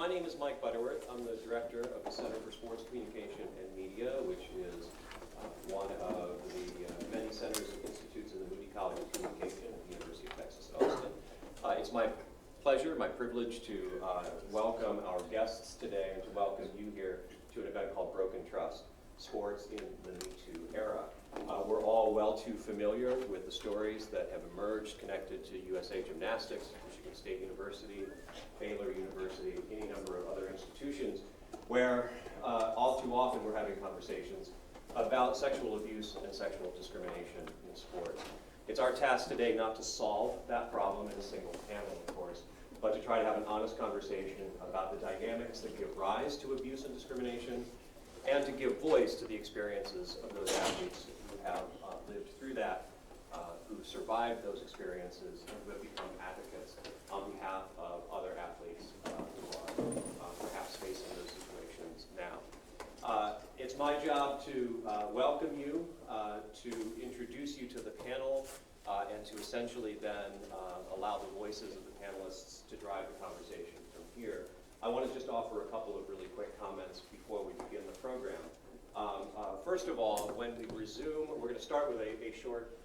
My name is Mike Butterworth. I'm the director of the Center for Sports Communication and Media, which is one of the many centers and institutes in the Moody College of Communication at the University of Texas at Austin. It's my pleasure, my privilege to welcome our guests today and to welcome you here to an event called Broken Trust, Sports in the Me Too Era. We're all well too familiar with the stories that have emerged connected to USA Gymnastics, Michigan State University, Baylor University, any number of other institutions, where all too often we're having conversations about sexual abuse and sexual discrimination in sports. It's our task today not to solve that problem in a single panel, of course, but to try to have an honest conversation about the dynamics that give rise to abuse and discrimination, and to give voice to the experiences of those athletes who have lived through that, who survived those experiences, and who have become advocates on behalf of other athletes who are perhaps facing those situations now. It's my job to welcome you, to introduce you to the panel, and to essentially then allow the voices of the panelists to drive the conversation from here. I want to just offer a couple of really quick comments before we begin the program. First of all, when we resume, we're going to start with a short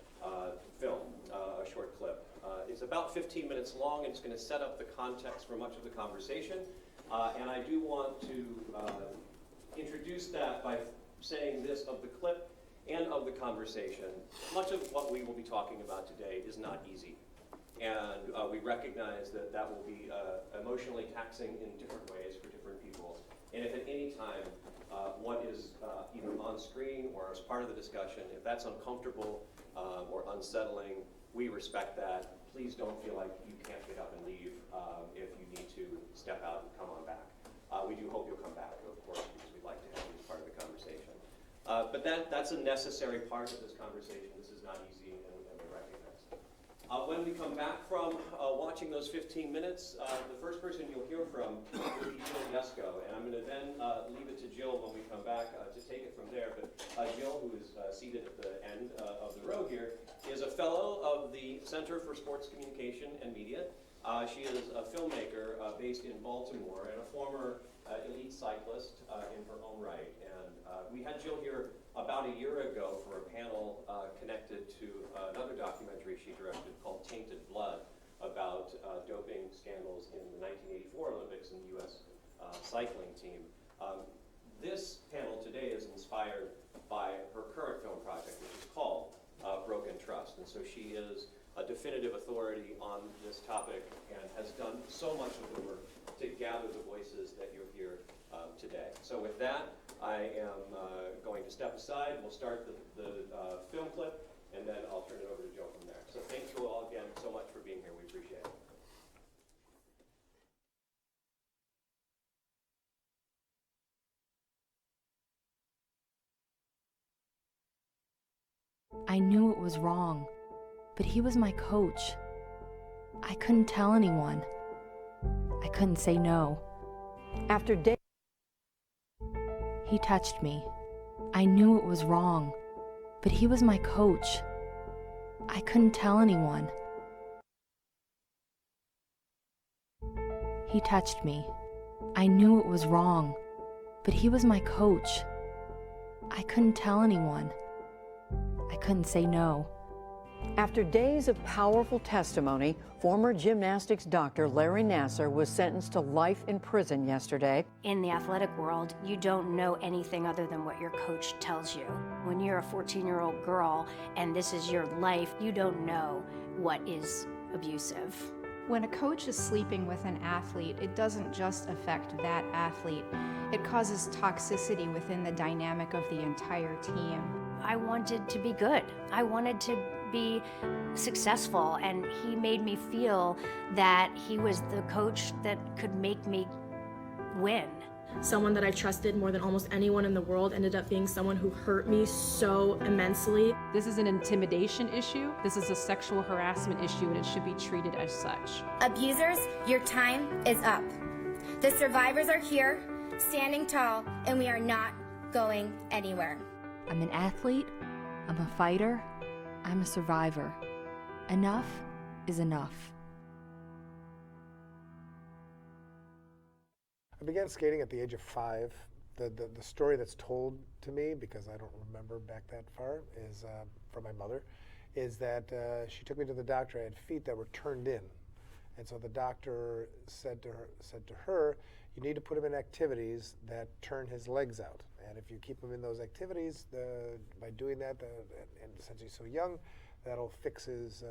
film, a short clip. It's about 15 minutes long, and it's going to set up the context for much of the conversation. And I do want to introduce that by saying this of the clip and of the conversation. Much of what we will be talking about today is not easy. And we recognize that that will be emotionally taxing in different ways for different people. And if at any time what is either on screen or as part of the discussion, if that's uncomfortable or unsettling, we respect that. Please don't feel like you can't get up and leave if you need to step out and come on back. We do hope you'll come back, of course, because we'd like to have you as part of the conversation. But that's a necessary part of this conversation. This is not easy, and we recognize it. When we come back from watching those 15 minutes, the first person you'll hear from will be Jill Yesko, and I'm going to then leave it to Jill when we come back to take it from there. But Jill, who is seated at the end of the row here, is a fellow of the Center for Sports Communication and Media. She is a filmmaker based in Baltimore and a former elite cyclist in her own right. And we had Jill here about a year ago for a panel connected to another documentary she directed called Tainted Blood about doping scandals in the 1984 Olympics in the U.S. Cycling team. This panel today is inspired by her current film project, which is called Broken Trust. And so she is a definitive authority on this topic and has done so much of the work to gather the voices that you'll hear today. So with that, I am going to step aside. We'll start the film clip, and then I'll turn it over to Joe from there. So thank you all again so much for being here. We appreciate it. I knew it was wrong, but he was my coach. I couldn't tell anyone. I couldn't say no. After days, he touched me. I knew it was wrong, but he was my coach. I couldn't tell anyone. He touched me. I knew it was wrong, but he was my coach. I couldn't tell anyone. I couldn't say no. after days of powerful testimony, former gymnastics doctor Larry Nassar was sentenced to life in prison yesterday. In the athletic world, you don't know anything other than what your coach tells you. When you're a 14-year-old girl and this is your life, you don't know what is abusive. When a coach is sleeping with an athlete, it doesn't just affect that athlete. It causes toxicity within the dynamic of the entire team. I wanted to be good. I wanted to be successful, and he made me feel that he was the coach that could make me win. Someone that I trusted more than almost anyone in the world ended up being someone who hurt me so immensely. This is an intimidation issue. This is a sexual harassment issue, and it should be treated as such. Abusers, your time is up. The survivors are here, standing tall, and we are not going anywhere. I'm an athlete, I'm a fighter, I'm a survivor. Enough is enough. I began skating at the age of 5. The story that's told to me, because I don't remember back that far, is from my mother, is that she took me to the doctor. I had feet that were turned in. And so the doctor said to her, you need to put him in activities that turn his legs out. And if you keep him in those activities, by doing that, and since he's so young, that'll fix his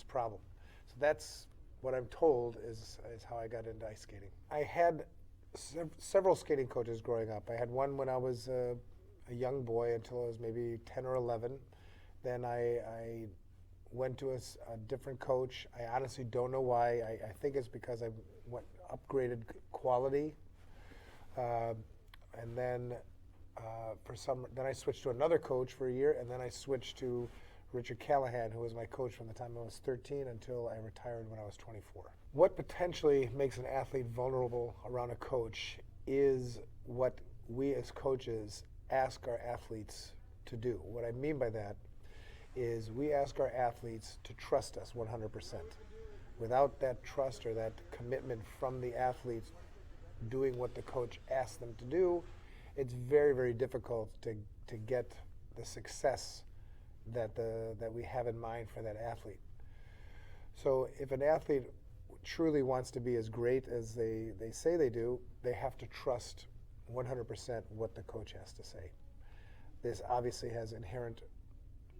problem. So that's what I'm told is how I got into ice skating. I had several skating coaches growing up. I had one when I was a young boy until I was maybe 10 or 11. Then I went to a different coach. I honestly don't know why. I think it's because I upgraded quality. And then then I switched to another coach for a year, and then I switched to Richard Callahan, who was my coach from the time I was 13 until I retired when I was 24. What potentially makes an athlete vulnerable around a coach is what we as coaches ask our athletes to do. What I mean by that is we ask our athletes to trust us 100%. Without that trust or that commitment from the athletes doing what the coach asks them to do, it's very, very difficult to get the success that we have in mind for that athlete. So if an athlete truly wants to be as great as they say they do, they have to trust 100% what the coach has to say. This obviously has inherent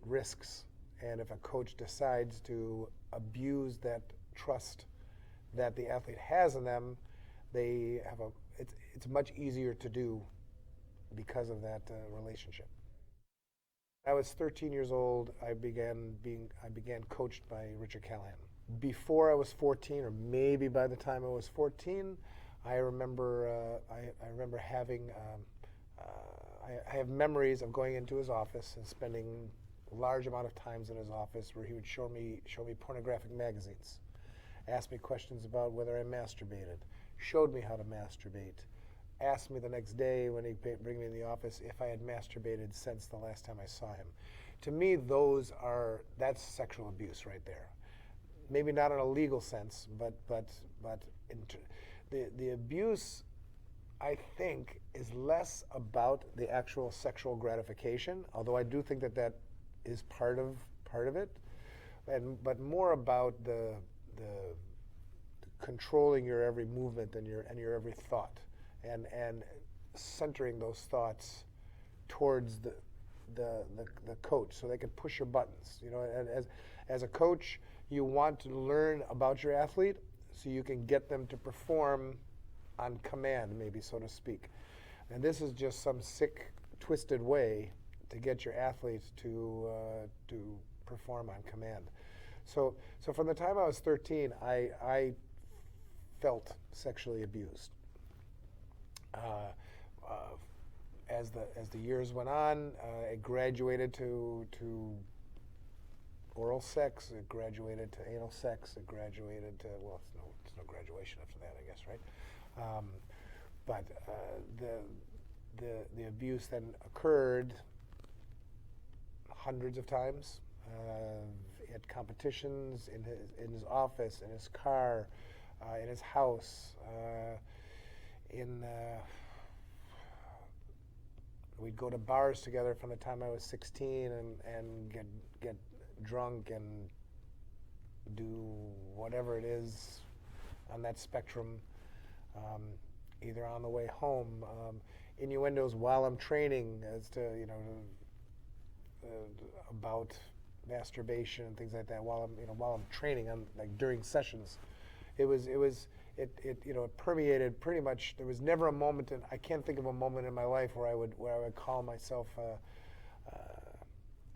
risks, and if a coach decides to abuse that trust that the athlete has in them, it's much easier to do because of that relationship. I was 13 years old. I began coached by Richard Callahan. Before I was 14, or maybe by the time I was 14, I remember having. I have memories of going into his office and spending a large amount of times in his office where he would show me pornographic magazines, ask me questions about whether I masturbated, showed me how to masturbate, asked me the next day when he'd bring me in the office if I had masturbated since the last time I saw him. To me, that's sexual abuse right there. Maybe not in a legal sense, but the abuse, I think, is less about the actual sexual gratification, although I do think that is part of it, but more about the controlling your every movement and your every thought, and centering those thoughts towards the coach so they can push your buttons. You know, and as a coach, you want to learn about your athlete so you can get them to perform on command, maybe, so to speak. And this is just some sick, twisted way to get your athletes to perform on command. So from the time I was 13, I felt sexually abused. As the years went on, it graduated to oral sex, it graduated to anal sex, it graduated to, well, it's no graduation after that, I guess, right? But the abuse then occurred hundreds of times at competitions, in his office, in his car, in his house, we'd go to bars together from the time I was 16 and get drunk and do whatever it is on that spectrum, either on the way home. Innuendos while I'm training as to, about masturbation and things like that while I'm training, like during sessions. It permeated pretty much. There was never a moment, and I can't think of a moment in my life where I would call myself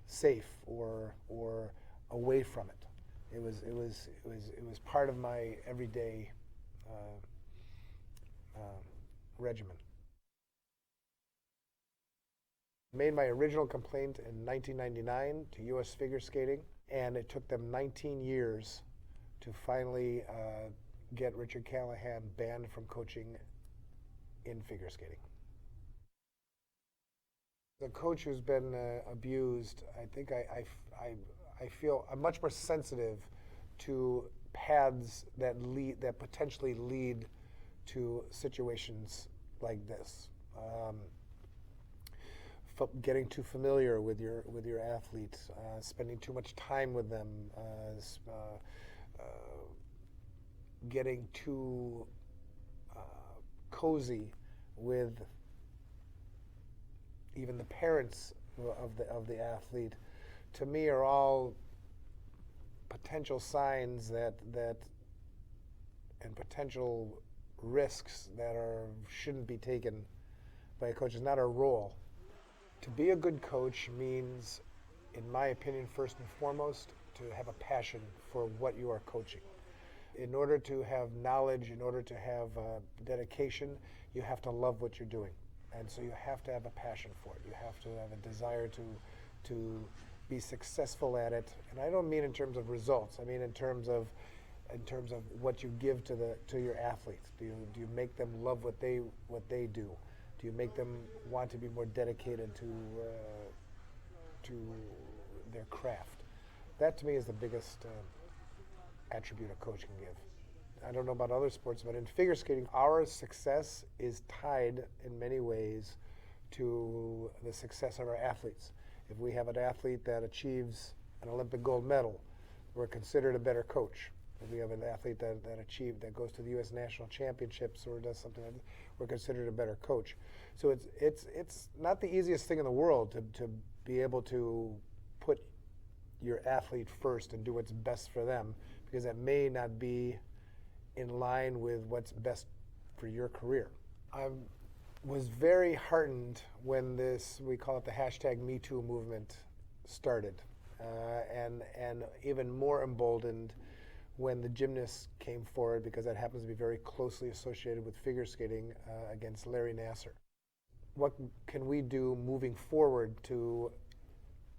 safe or away from it. It was part of my everyday regimen. Made my original complaint in 1999 to U.S. Figure Skating, and it took them 19 years to finally get Richard Callahan banned from coaching in figure skating. The coach who's been abused, I think I feel I'm much more sensitive to paths that potentially lead to situations like this. Getting too familiar with your athletes, spending too much time with them, getting too cozy with even the parents of the athlete, to me are all potential signs that and potential risks that shouldn't be taken by a coach. It's not our role. To be a good coach means, in my opinion, first and foremost, to have a passion for what you are coaching. In order to have knowledge, in order to have dedication, you have to love what you're doing. And so you have to have a passion for it. You have to have a desire to be successful at it. And I don't mean in terms of results. I mean in terms of what you give to your athletes. Do you make them love what they do? Do you make them want to be more dedicated to their craft? That to me is the biggest attribute a coach can give. I don't know about other sports, but in figure skating, our success is tied in many ways to the success of our athletes. If we have an athlete that achieves an Olympic gold medal, we're considered a better coach. If we have an athlete that goes to the U.S. national championships or does something like that, we're considered a better coach. So it's not the easiest thing in the world to be able to put your athlete first and do what's best for them, because that may not be in line with what's best for your career. I was very heartened when we call it the #MeToo movement started, and even more emboldened when the gymnasts came forward, because that happens to be very closely associated with figure skating, against Larry Nassar. What can we do moving forward to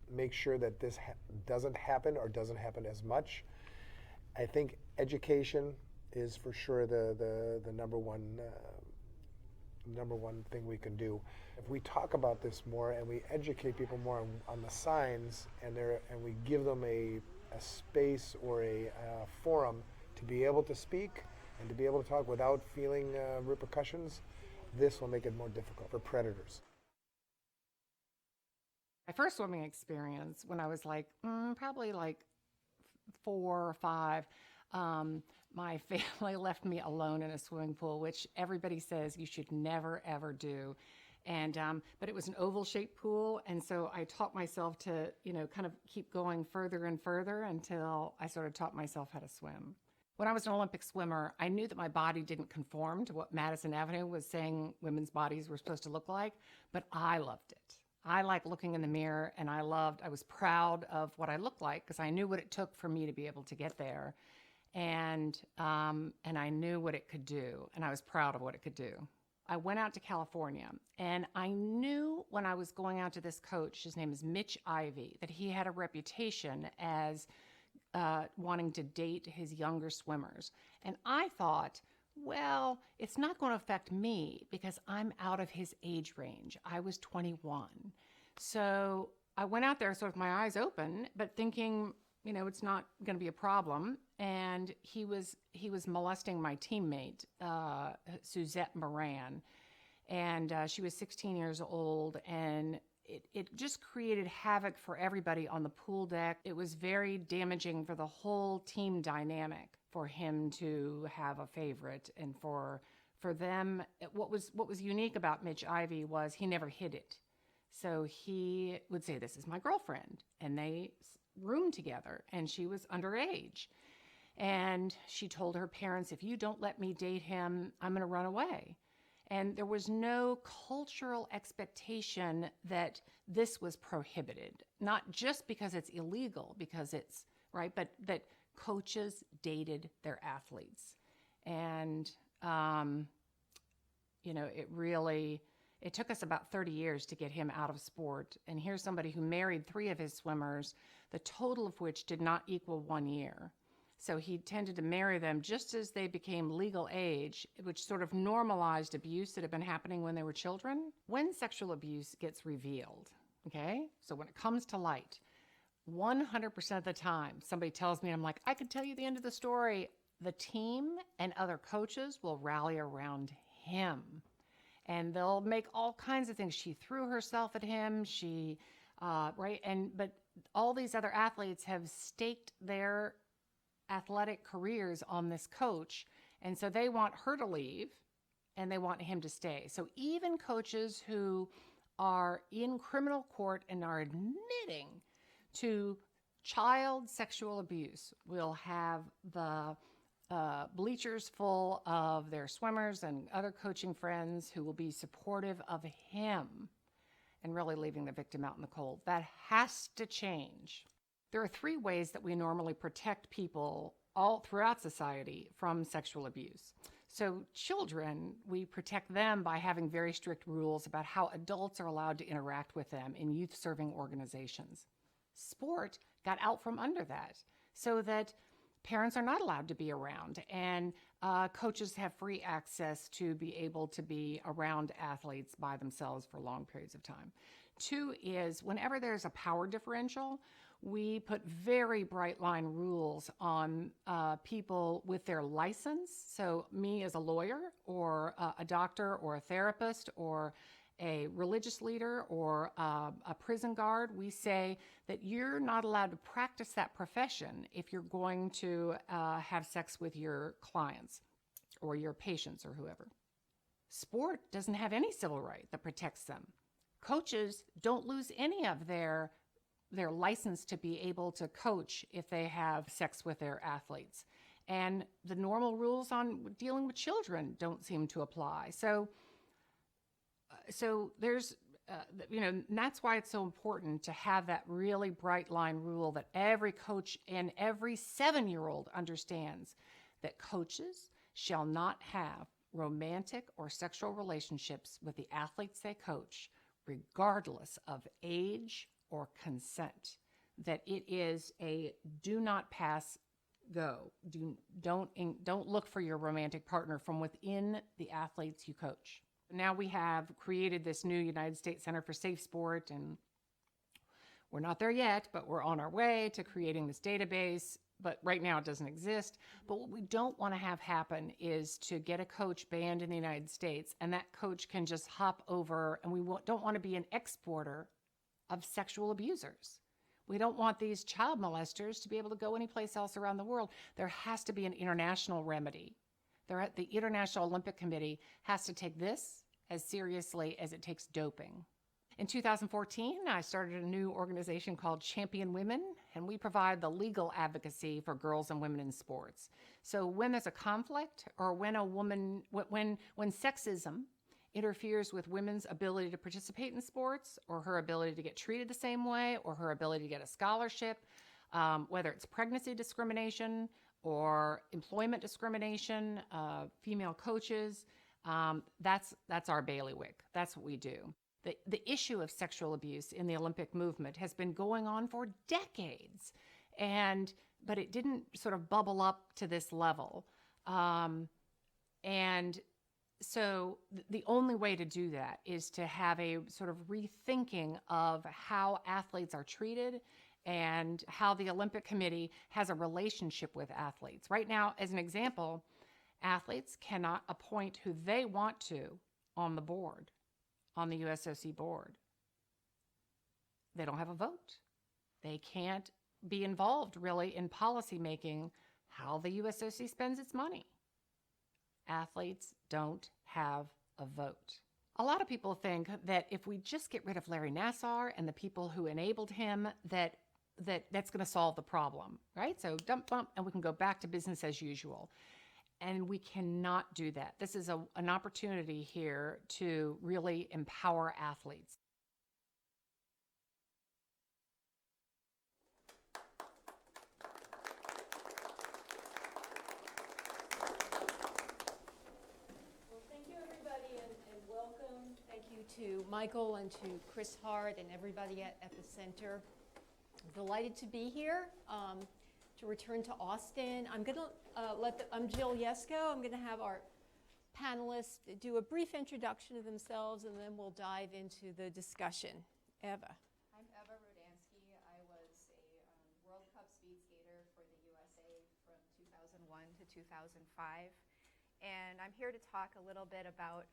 make sure that this doesn't happen or doesn't happen as much? I think education is for sure the number one thing we can do. If we talk about this more and we educate people more on the signs, and we give them a space or a forum to be able to speak and to be able to talk without feeling repercussions, this will make it more difficult for predators. My first swimming experience, when I was probably 4 or 5, my family left me alone in a swimming pool, which everybody says you should never, ever do. And but it was an oval-shaped pool, and so I taught myself to, kind of keep going further and further until I sort of taught myself how to swim. When I was an Olympic swimmer, I knew that my body didn't conform to what Madison Avenue was saying women's bodies were supposed to look like, but I loved it. I liked looking in the mirror, and I was proud of what I looked like, because I knew what it took for me to be able to get there. And I knew what it could do, and I was proud of what it could do. I went out to California, and I knew when I was going out to this coach, his name is Mitch Ivey, that he had a reputation as wanting to date his younger swimmers. And I thought, well, it's not going to affect me because I'm out of his age range. I was 21. So I went out there sort of with my eyes open, but thinking, it's not going to be a problem. And he was molesting my teammate, Suzette Moran. And she was 16 years old, and it just created havoc for everybody on the pool deck. It was very damaging for the whole team dynamic for him to have a favorite, and for them, what was unique about Mitch Ivey was he never hid it. So he would say, "This is my girlfriend," and they roomed together, and she was underage. And she told her parents, "If you don't let me date him, I'm going to run away." And there was no cultural expectation that this was prohibited, not just because it's illegal, because it's right, but that coaches dated their athletes. And, it took us about 30 years to get him out of sport. And here's somebody who married 3 of his swimmers, the total of which did not equal 1 year. So he tended to marry them just as they became legal age, which sort of normalized abuse that had been happening when they were children. When sexual abuse gets revealed, okay, so when it comes to light, 100% of the time, somebody tells me, I'm like, I could tell you the end of the story. the team and other coaches will rally around him. And they'll make all kinds of things. She threw herself at him. But all these other athletes have staked their athletic careers on this coach. And so they want her to leave and they want him to stay. So even coaches who are in criminal court and are admitting to child sexual abuse will have the bleachers full of their swimmers and other coaching friends who will be supportive of him and really leaving the victim out in the cold. That has to change. There are 3 ways that we normally protect people all throughout society from sexual abuse. So children, we protect them by having very strict rules about how adults are allowed to interact with them in youth-serving organizations. Sport got out from under that so that parents are not allowed to be around, and coaches have free access to be able to be around athletes by themselves for long periods of time. 2 is whenever there's a power differential, we put very bright line rules on people with their license. So me as a lawyer or a doctor or a therapist or a religious leader or a prison guard, we say that you're not allowed to practice that profession if you're going to have sex with your clients or your patients or whoever. Sport doesn't have any civil right that protects them. Coaches don't lose any of their license to be able to coach if they have sex with their athletes. And the normal rules on dealing with children don't seem to apply. So there's, and that's why it's so important to have that really bright line rule that every coach and every 7-year-old understands that coaches shall not have romantic or sexual relationships with the athletes they coach, regardless of age or consent. That it is a do not pass go. Don't look for your romantic partner from within the athletes you coach. Now we have created this new United States Center for Safe Sport, and we're not there yet, but we're on our way to creating this database. But right now it doesn't exist. But what we don't want to have happen is to get a coach banned in the United States, and that coach can just hop over, and we don't want to be an exporter of sexual abusers. We don't want these child molesters to be able to go anyplace else around the world. There has to be an international remedy. The International Olympic Committee has to take this as seriously as it takes doping. In 2014, I started a new organization called Champion Women, and we provide the legal advocacy for girls and women in sports. So when there's a conflict, or when sexism interferes with women's ability to participate in sports, or her ability to get treated the same way, or her ability to get a scholarship, whether it's pregnancy discrimination or employment discrimination, female coaches, that's our bailiwick. That's what we do. The issue of sexual abuse in the Olympic movement has been going on for decades, but it didn't sort of bubble up to this level. And so the only way to do that is to have a sort of rethinking of how athletes are treated and how the Olympic Committee has a relationship with athletes. Right now, as an example, athletes cannot appoint who they want to on the board, on the USOC board. They don't have a vote. They can't be involved really in policy making how the USOC spends its money. Athletes don't have a vote. A lot of people think that if we just get rid of Larry Nassar and the people who enabled him, that's going to solve the problem, right? So dump, and we can go back to business as usual. And we cannot do that. This is an opportunity here to really empower athletes. Well, thank you, everybody, and welcome. Thank you to Michael and to Chris Hart and everybody at the center. I'm delighted to be here. To return to Austin. I'm going to I'm Jill Yesko. I'm going to have our panelists do a brief introduction of themselves, and then we'll dive into the discussion. Eva. I'm Eva Rodansky. I was a World Cup speed skater for the USA from 2001 to 2005. And I'm here to talk a little bit about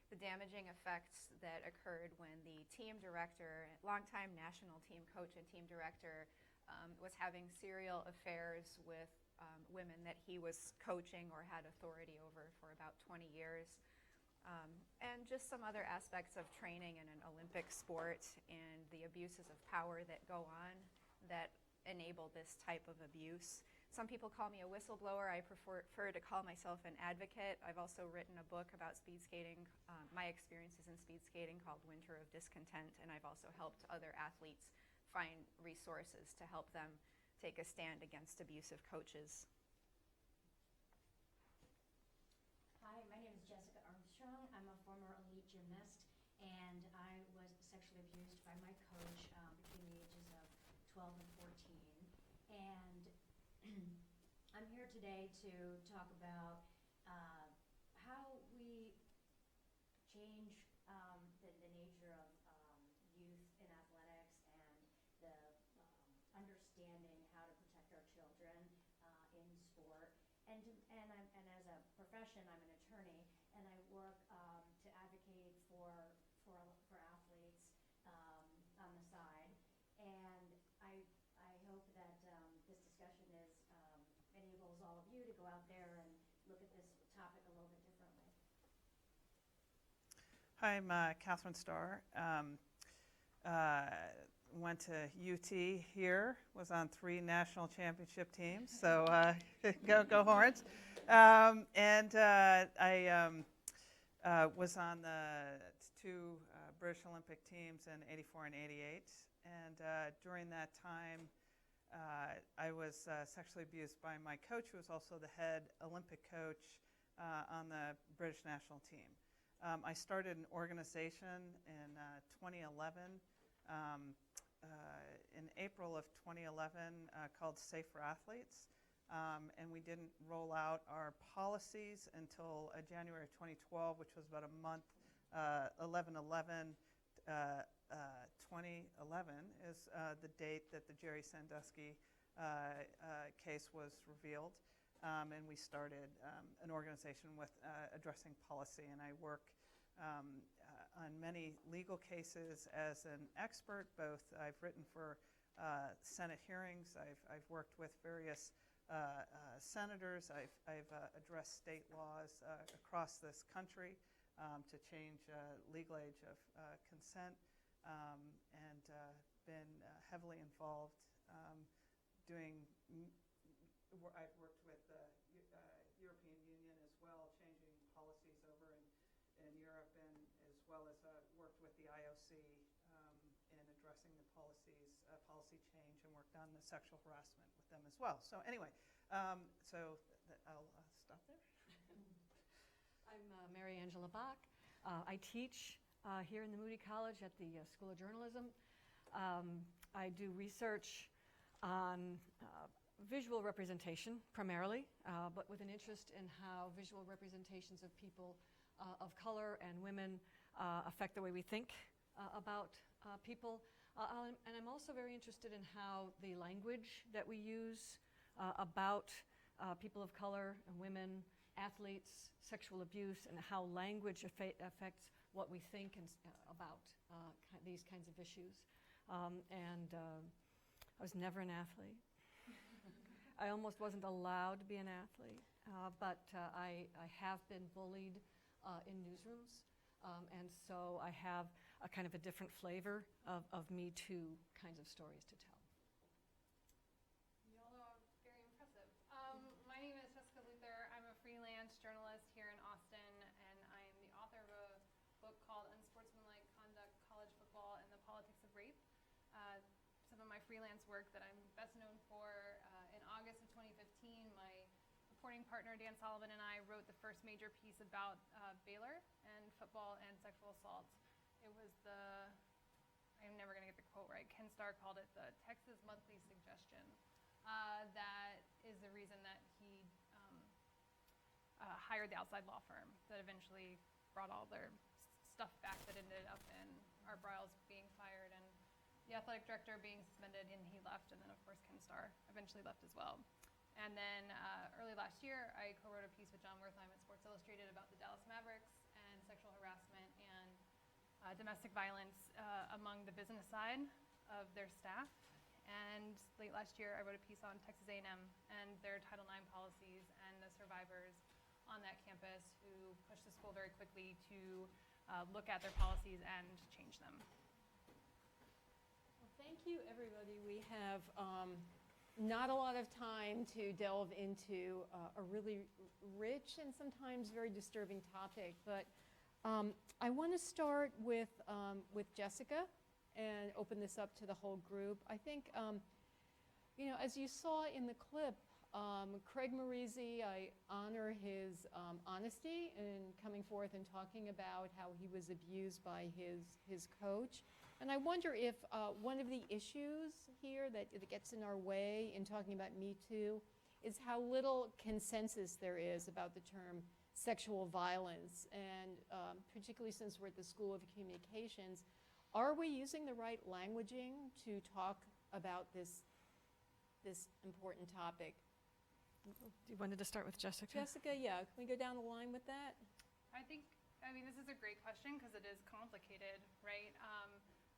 the damaging effects that occurred when the team director, longtime national team coach and team director, was having serial affairs with women that he was coaching or had authority over for about 20 years. And just some other aspects of training in an Olympic sport and the abuses of power that go on that enable this type of abuse. Some people call me a whistleblower. I prefer to call myself an advocate. I've also written a book about speed skating, my experiences in speed skating, called Winter of Discontent, and I've also helped other athletes find resources to help them take a stand against abusive coaches. Hi, my name is Jessica Armstrong. I'm a former elite gymnast, and I was sexually abused by my coach between the ages of 12 and 14. And I'm here today to talk about how we change the nature of youth in athletics and the understanding how to protect our children in sport. And as a profession, I'm an attorney, and I work to advocate for athletes on the side. And I hope that this discussion enables all of you to go out there and look at this topic a little bit differently. Hi, I'm Catherine Starr. Went to UT here, was on 3 national championship teams, so go Horns. I was on the 2 British Olympic teams in '84 and '88, and during that time I was sexually abused by my coach, who was also the head Olympic coach on the British national team. I started an organization in 2011, in April of 2011, called Safe for Athletes, and we didn't roll out our policies until January of 2012, which was about a month. 11/11, 2011 is the date that the Jerry Sandusky case was revealed, and we started an organization with addressing policy, and I work on many legal cases as an expert. Both I've written for Senate hearings, I've worked with various senators, I've addressed state laws across this country to change legal age of consent, and been heavily involved doing. I've worked with the European Union as well, changing policies over in Europe, and as well as worked with the IOC in addressing the policy change, and worked on the sexual harassment with them as well. So anyway, I'll stop there. I'm Mary Angela Bach. I teach here in the Moody College at the School of Journalism. I do research on visual representation primarily, but with an interest in how visual representations of people of color and women affect the way we think about people. And I'm also very interested in how the language that we use about people of color and women, athletes, sexual abuse, and how language affects what we think about these kinds of issues. I was never an athlete. I almost wasn't allowed to be an athlete, but I have been bullied in newsrooms, and so I have a kind of a different flavor of Me Too kinds of stories to tell. Y'all are very impressive. My name is Jessica Luther. I'm a freelance journalist here in Austin, and I am the author of a book called Unsportsmanlike Conduct, College Football, and the Politics of Rape. Some of my freelance work that I'm best known for, in August of 2015, my reporting partner Dan Sullivan and I wrote the first major piece about Baylor and football and sexual assault. It was I'm never going to get the quote right, Ken Starr called it the Texas Monthly Suggestion. That is the reason that he hired the outside law firm that eventually brought all their stuff back that ended up in Art Briles being fired and the athletic director being suspended, and he left, and then of course Ken Starr eventually left as well. And then early last year, I co-wrote a piece with John Wertheim at Sports Illustrated about the Dallas Mavericks and sexual harassment and domestic violence among the business side of their staff. And late last year, I wrote a piece on Texas A&M and their Title IX policies and the survivors on that campus who pushed the school very quickly to look at their policies and change them. Well, thank you, everybody. We have not a lot of time to delve into a really rich and sometimes very disturbing topic, but I want to start with Jessica and open this up to the whole group. I think, you know, as you saw in the clip, Craig Marizzi, I honor his honesty in coming forth and talking about how he was abused by his coach. And I wonder if one of the issues here that gets in our way in talking about Me Too is how little consensus there is about the term sexual violence. And particularly since we're at the School of Communications, are we using the right languaging to talk about this important topic? You wanted to start with Jessica? Jessica, yeah. Can we go down the line with that? I mean, this is a great question because it is complicated, right?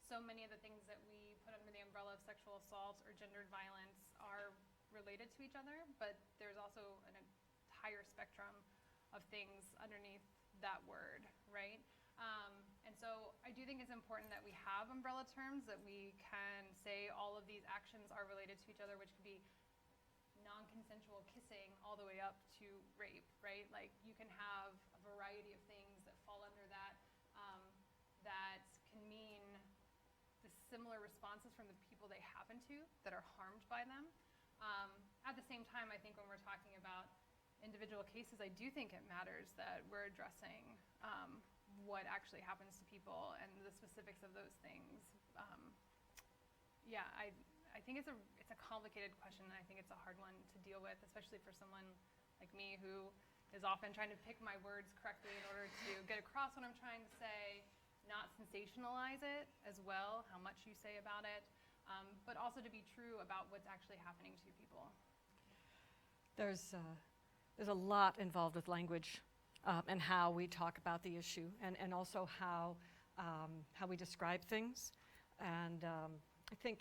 So many of the things that we put under the umbrella of sexual assault or gendered violence are related to each other, but there's also an entire spectrum of things underneath that word, right? And so I do think it's important that we have umbrella terms, that we can say all of these actions are related to each other, which could be non-consensual kissing all the way up to rape, right? Like you can have a variety of things that fall under that that can mean the similar responses from the people they happen to that are harmed by them. At the same time, I think when we're talking about individual cases, I do think it matters that we're addressing what actually happens to people and the specifics of those things. Yeah, I think it's a complicated question, and I think it's a hard one to deal with, especially for someone like me who is often trying to pick my words correctly in order to get across what I'm trying to say, not sensationalize it as well, how much you say about it, but also to be true about what's actually happening to people. There's a lot involved with language and how we talk about the issue, and also how we describe things. And I think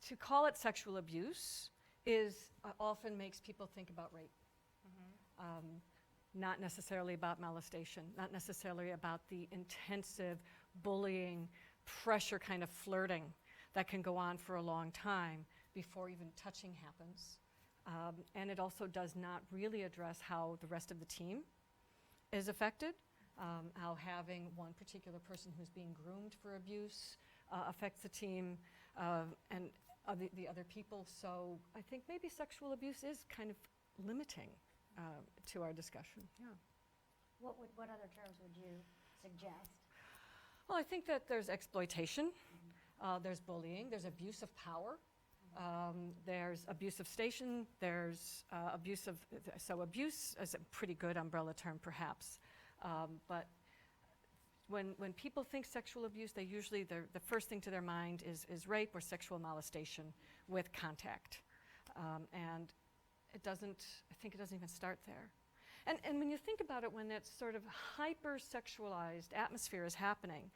to call it sexual abuse often makes people think about rape. Not necessarily about molestation, not necessarily about the intensive bullying, pressure kind of flirting that can go on for a long time before even touching happens. And it also does not really address how the rest of the team is affected, how having one particular person who's being groomed for abuse affects the team and the other people. So I think maybe sexual abuse is kind of limiting to our discussion. Yeah. What other terms would you suggest? Well, I think that there's exploitation, there's bullying, there's abuse of power, there's abuse of station, there's abuse of, so abuse is a pretty good umbrella term perhaps, but when people think sexual abuse, they usually, the first thing to their mind is rape or sexual molestation with contact. And it doesn't, I think it doesn't even start there. And when you think about it, when that sort of hyper-sexualized atmosphere is happening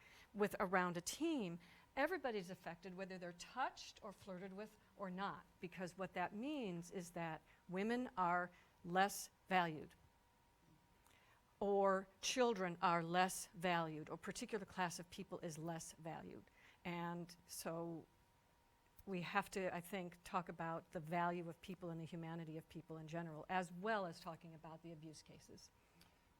around a team, everybody's affected, whether they're touched or flirted with or not, because what that means is that women are less valued, or children are less valued, or a particular class of people is less valued. And so we have to, I think, talk about the value of people and the humanity of people in general, as well as talking about the abuse cases.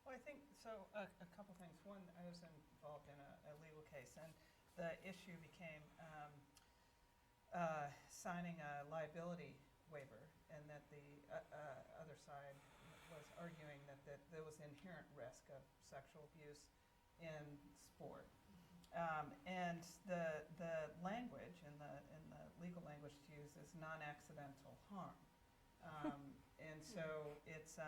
Well, I think, so a couple things. One, I was involved in a legal case, and the issue became signing a liability waiver, and that the other side was arguing that there was inherent risk of sexual abuse in sport. And the language in the legal language to use is non-accidental harm. And so it's,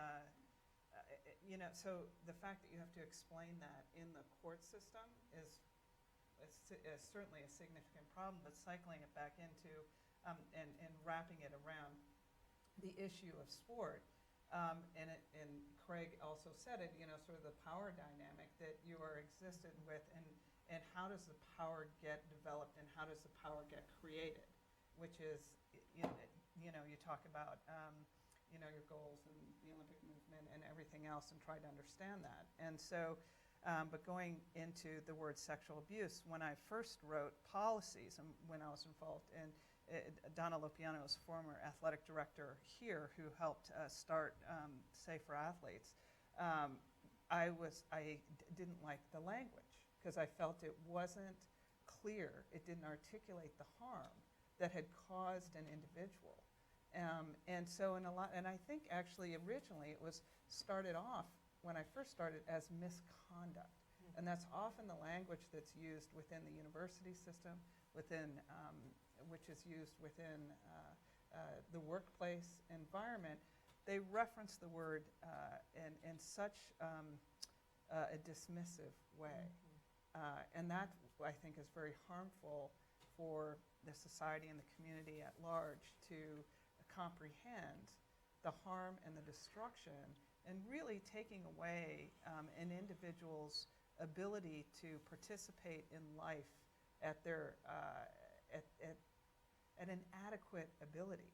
you know, so the fact that you have to explain that in the court system is certainly a significant problem, but cycling it back into and wrapping it around the issue of sport. And Craig also said it, sort of the power dynamic that you are existed with, and how does the power get developed and how does the power get created, which is, you talk about, your goals and the Olympic movement and everything else and try to understand that. And so, but going into the word sexual abuse, when I first wrote policies and when I was involved in Donna Lopiano is former athletic director here who helped start Safe for Athletes. I didn't like the language because I felt it wasn't clear. It didn't articulate the harm that had caused an individual. And so and I think actually originally it was started off when I first started as misconduct. And that's often the language that's used within the university system, which is used within the workplace environment. They reference the word in such a dismissive way. And that, I think, is very harmful for the society and the community at large to comprehend the harm and the destruction and really taking away an individual's ability to participate in life at their at an adequate ability.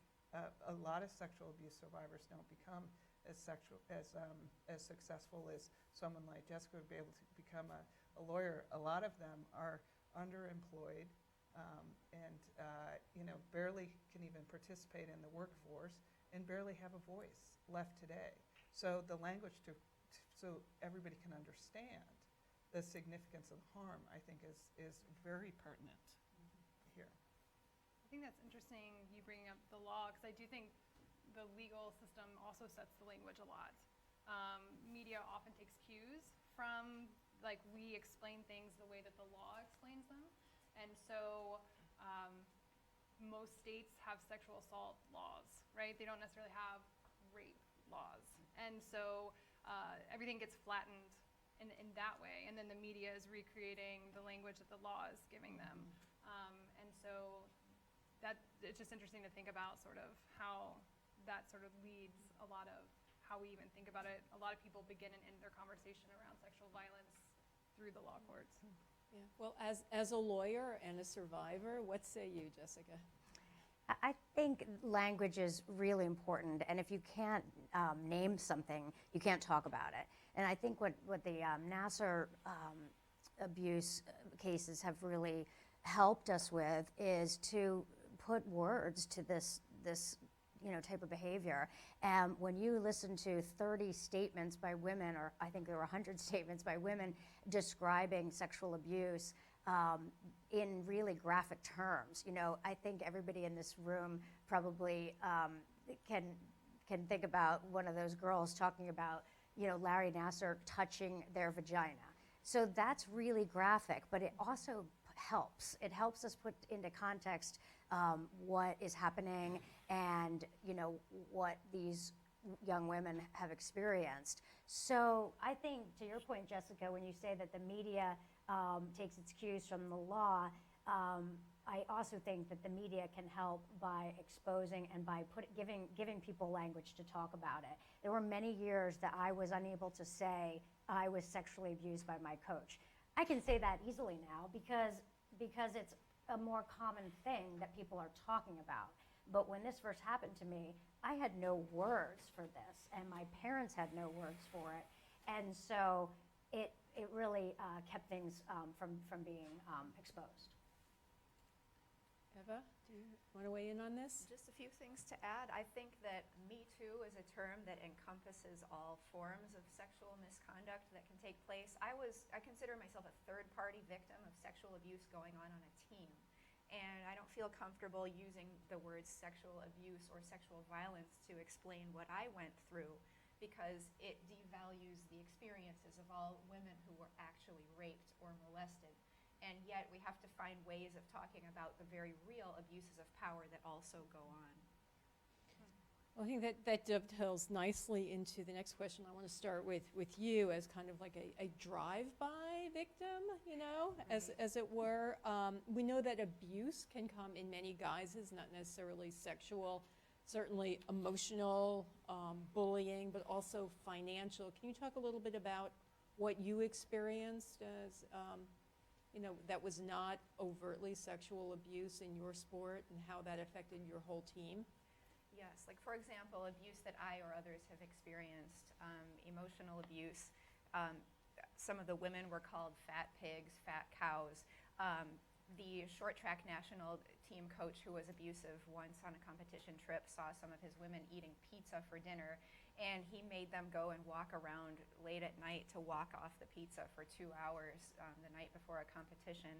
A lot of sexual abuse survivors don't become as successful as someone like Jessica would be able to become a lawyer. A lot of them are underemployed and barely can even participate in the workforce and barely have a voice left today. So the language so everybody can understand the significance of harm, I think, is very pertinent here. I think that's interesting you bringing up the law, because I do think the legal system also sets the language a lot. Media often takes cues from, like, we explain things the way that the law explains them. And so most states have sexual assault laws, right? They don't necessarily have rape laws. And so everything gets flattened in that way. And then the media is recreating the language that the law is giving them. And so it's just interesting to think about sort of how that sort of leads a lot of how we even think about it. A lot of people begin and end their conversation around sexual violence through the law courts. Yeah. Well, as a lawyer and a survivor, what say you, Jessica? I think language is really important, and if you can't name something, you can't talk about it. And I think what the Nassar abuse cases have really helped us with is to put words to this type of behavior. And when you listen to 30 statements by women, or I think there were 100 statements by women describing sexual abuse in really graphic terms, I think everybody in this room probably can think about one of those girls talking about, Larry Nassar touching their vagina. So that's really graphic, but it also helps. It helps us put into context what is happening and what these young women have experienced. So I think, to your point, Jessica, when you say that the media takes its cues from the law, I also think that the media can help by exposing and by giving people language to talk about it. There were many years that I was unable to say I was sexually abused by my coach. I can say that easily now because it's a more common thing that people are talking about. But when this first happened to me, I had no words for this, and my parents had no words for it. And so it really kept things from being exposed. Eva, do you want to weigh in on this? Just a few things to add. I think that Me Too is a term that encompasses all forms of sexual misconduct that can take place. I consider myself a third-party victim of sexual abuse going on a team. And I don't feel comfortable using the words sexual abuse or sexual violence to explain what I went through, because it devalues the experiences of all women who were actually raped or molested. And yet we have to find ways of talking about the very real abuses of power that also go on. Well, I think that dovetails nicely into the next question. I want to start with you as kind of like a drive-by victim, you know, as it were. We know that abuse can come in many guises, not necessarily sexual, certainly emotional, bullying, but also financial. Can you talk a little bit about what you experienced as, you know, that was not overtly sexual abuse in your sport and how that affected your whole team? Yes, like for example, abuse that I or others have experienced, emotional abuse. Some of the women were called fat pigs, fat cows. The short track national team coach who was abusive once on a competition trip saw some of his women eating pizza for dinner, and he made them go and walk around late at night to walk off the pizza for 2 hours the night before a competition.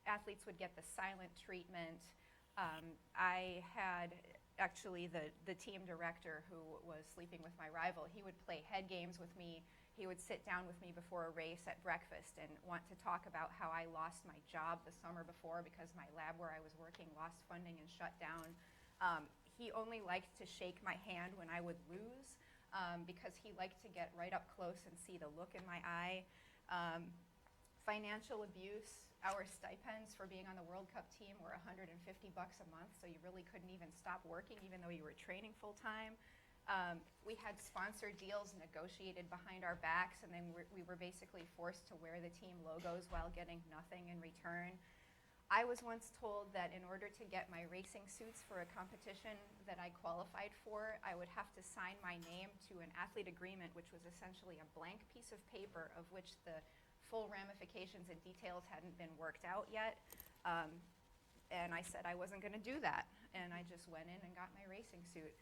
Athletes would get the silent treatment. I had actually the team director who was sleeping with my rival. He would play head games with me. He would sit down with me before a race at breakfast and want to talk about how I lost my job the summer before because my lab where I was working lost funding and shut down. He only liked to shake my hand when I would lose because he liked to get right up close and see the look in my eye. Financial abuse. Our stipends for being on the World Cup team were $150 a month, so you really couldn't even stop working even though you were training full time. We had sponsored deals negotiated behind our backs, and then we were basically forced to wear the team logos while getting nothing in return. I was once told that in order to get my racing suits for a competition that I qualified for, I would have to sign my name to an athlete agreement, which was essentially a blank piece of paper of which the full ramifications and details hadn't been worked out yet. And I said I wasn't going to do that. And I just went in and got my racing suit.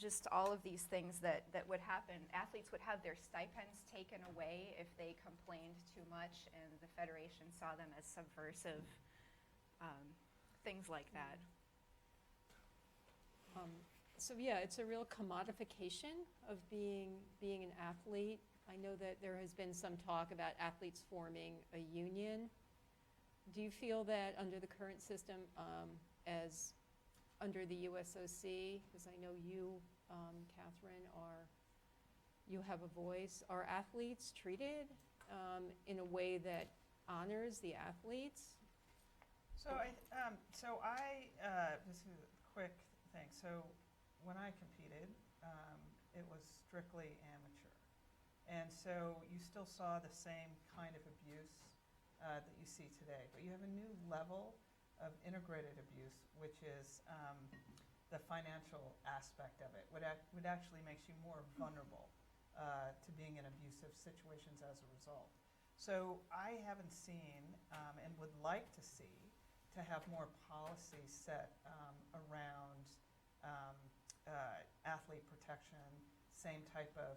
Just all of these things that would happen. Athletes would have their stipends taken away if they complained too much, and the federation saw them as subversive, things like that. So yeah, it's a real commodification of being an athlete. I know that there has been some talk about athletes forming a union. Do you feel that under the current system, as under the USOC, because I know you, Catherine, you have a voice, are athletes treated in a way that honors the athletes? So this is a quick thing. So when I competed, it was strictly amateur. And so you still saw the same kind of abuse that you see today, but you have a new level of integrated abuse, which is the financial aspect of it, which actually makes you more vulnerable to being in abusive situations as a result. So I haven't seen and would like to see to have more policy set around athlete protection, same type of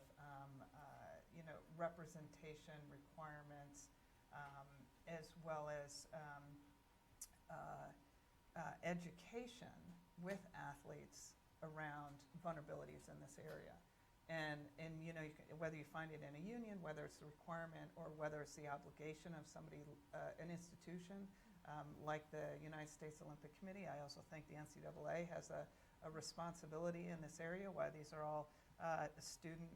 representation requirements, as well as education with athletes around vulnerabilities in this area. And whether you find it in a union, whether it's a requirement, or whether it's the obligation of somebody, an institution, like the United States Olympic Committee. I also think the NCAA has a responsibility in this area, why these are all student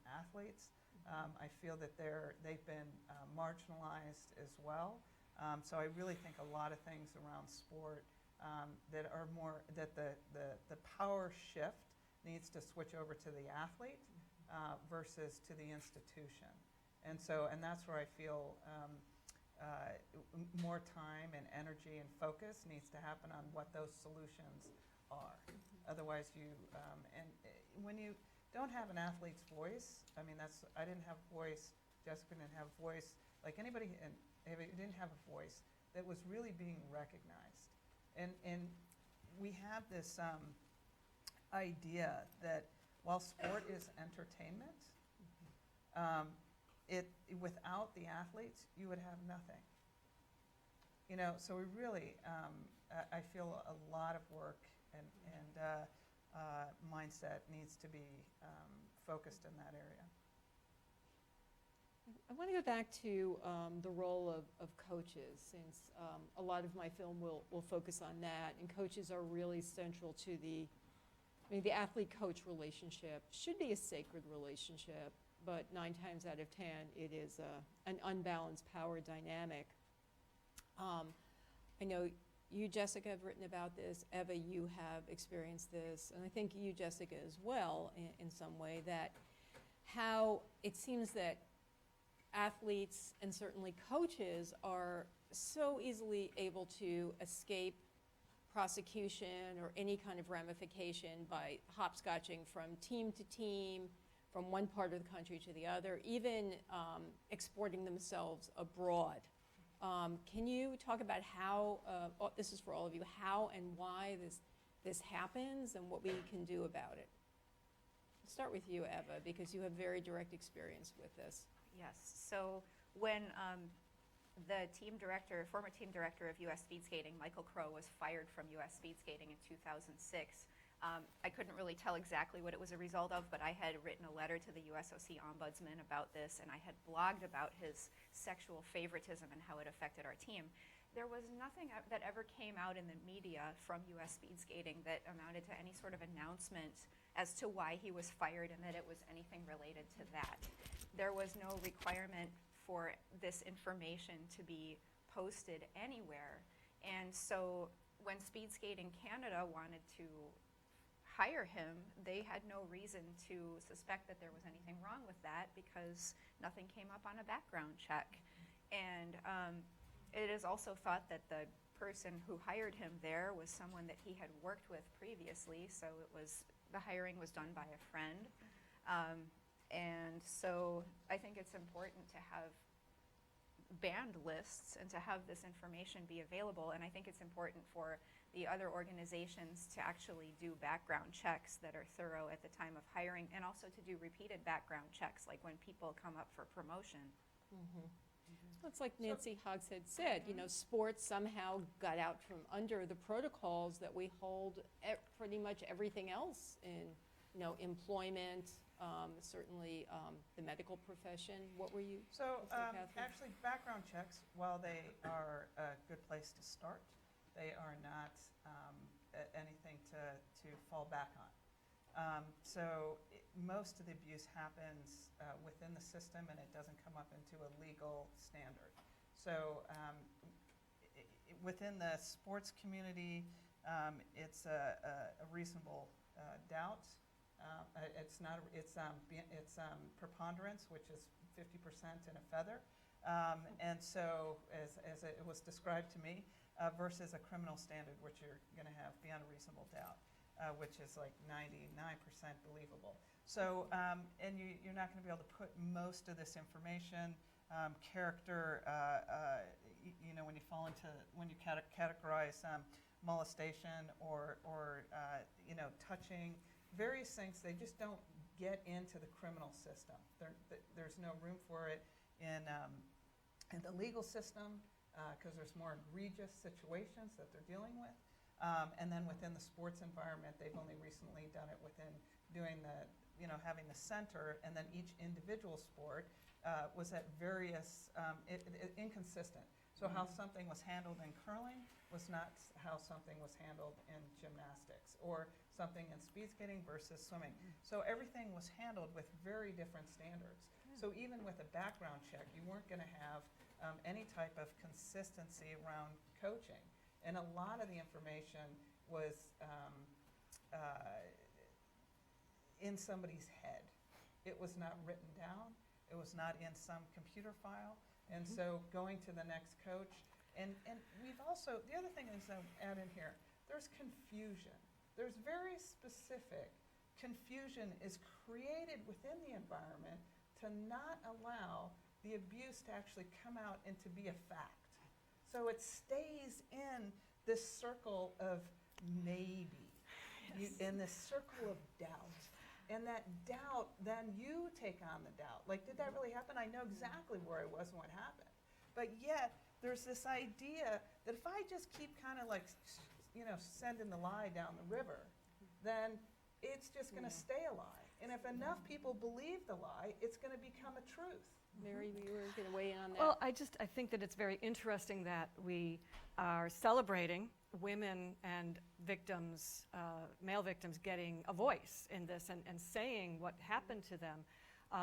athletes. I feel that they've been marginalized as well. So I really think a lot of things around sport that are more, that the power shift needs to switch over to the athlete versus to the institution. And that's where I feel more time and energy and focus needs to happen on what those solutions are. Otherwise, when you don't have an athlete's voice, I mean, I didn't have a voice, Jessica didn't have a voice, like anybody didn't have a voice that was really being recognized. And we have this idea that while sport is entertainment, without the athletes, you would have nothing. So we really, I feel a lot of work and mindset needs to be focused in that area. I want to go back to the role of coaches, since a lot of my film will focus on that, and coaches are really central to the athlete-coach relationship should be a sacred relationship, but 9 times out of 10, it is an unbalanced power dynamic. I know you, Jessica, have written about this. Eva, you have experienced this, and I think you, Jessica, as well, in some way, that how it seems that athletes and certainly coaches are so easily able to escape prosecution or any kind of ramification by hopscotching from team to team, from one part of the country to the other, even exporting themselves abroad. Can you talk about how, this is for all of you, how and why this happens and what we can do about it? Let's start with you, Eva, because you have very direct experience with this. Yes. So when the former team director of U.S. Speed Skating, Michael Crow, was fired from U.S. Speed Skating in 2006, I couldn't really tell exactly what it was a result of, but I had written a letter to the USOC ombudsman about this, and I had blogged about his sexual favoritism and how it affected our team. There was nothing that ever came out in the media from U.S. Speed Skating that amounted to any sort of announcement as to why he was fired and that it was anything related to that. There was no requirement for this information to be posted anywhere. And so when Speed Skating Canada wanted to hire him, they had no reason to suspect that there was anything wrong with that because nothing came up on a background check. And it is also thought that the person who hired him there was someone that he had worked with previously, so the hiring was done by a friend. And so I think it's important to have banned lists and to have this information be available. And I think it's important for the other organizations to actually do background checks that are thorough at the time of hiring, and also to do repeated background checks, like when people come up for promotion. Mm-hmm. Well, it's like Nancy Hogshead said, sports somehow got out from under the protocols that we hold pretty much everything else in, employment, certainly the medical profession. What were you? So actually, background checks, while they are a good place to start, they are not anything to fall back on. Most of the abuse happens within the system, and it doesn't come up into a legal standard. So within the sports community, it's a reasonable doubt. It's preponderance, which is 50% and a feather. And so as it was described to me, versus a criminal standard, which you're going to have beyond a reasonable doubt, which is like 99% believable. So, and you're not going to be able to put most of this information, character, when you categorize molestation or touching, various things, they just don't get into the criminal system. There's no room for it in the legal system because there's more egregious situations that they're dealing with. And then within the sports environment, they've only recently done it within doing having the center, and then each individual sport was at various, inconsistent. So how something was handled in curling was not how something was handled in gymnastics, or something in speed skating versus swimming. So everything was handled with very different standards. So even with a background check, you weren't going to have any type of consistency around coaching. And a lot of the information was in somebody's head. It was not written down. It was not in some computer file. And so going to the next coach, and we've also, the other thing is add in here, there's confusion. There's very specific confusion is created within the environment to not allow the abuse to actually come out and to be a fact. So it stays in this circle of maybe, in this circle of doubt. And that doubt, then you take on the doubt. Like, did that really happen? I know exactly where I was and what happened. But yet, there's this idea that if I just keep kind of like, sending the lie down the river, then it's just going to stay a lie. And if enough people believe the lie, it's going to become a truth. Mary, you were going to weigh in on that. Well, I think that it's very interesting that we are celebrating women and victims, male victims, getting a voice in this and saying what happened to them.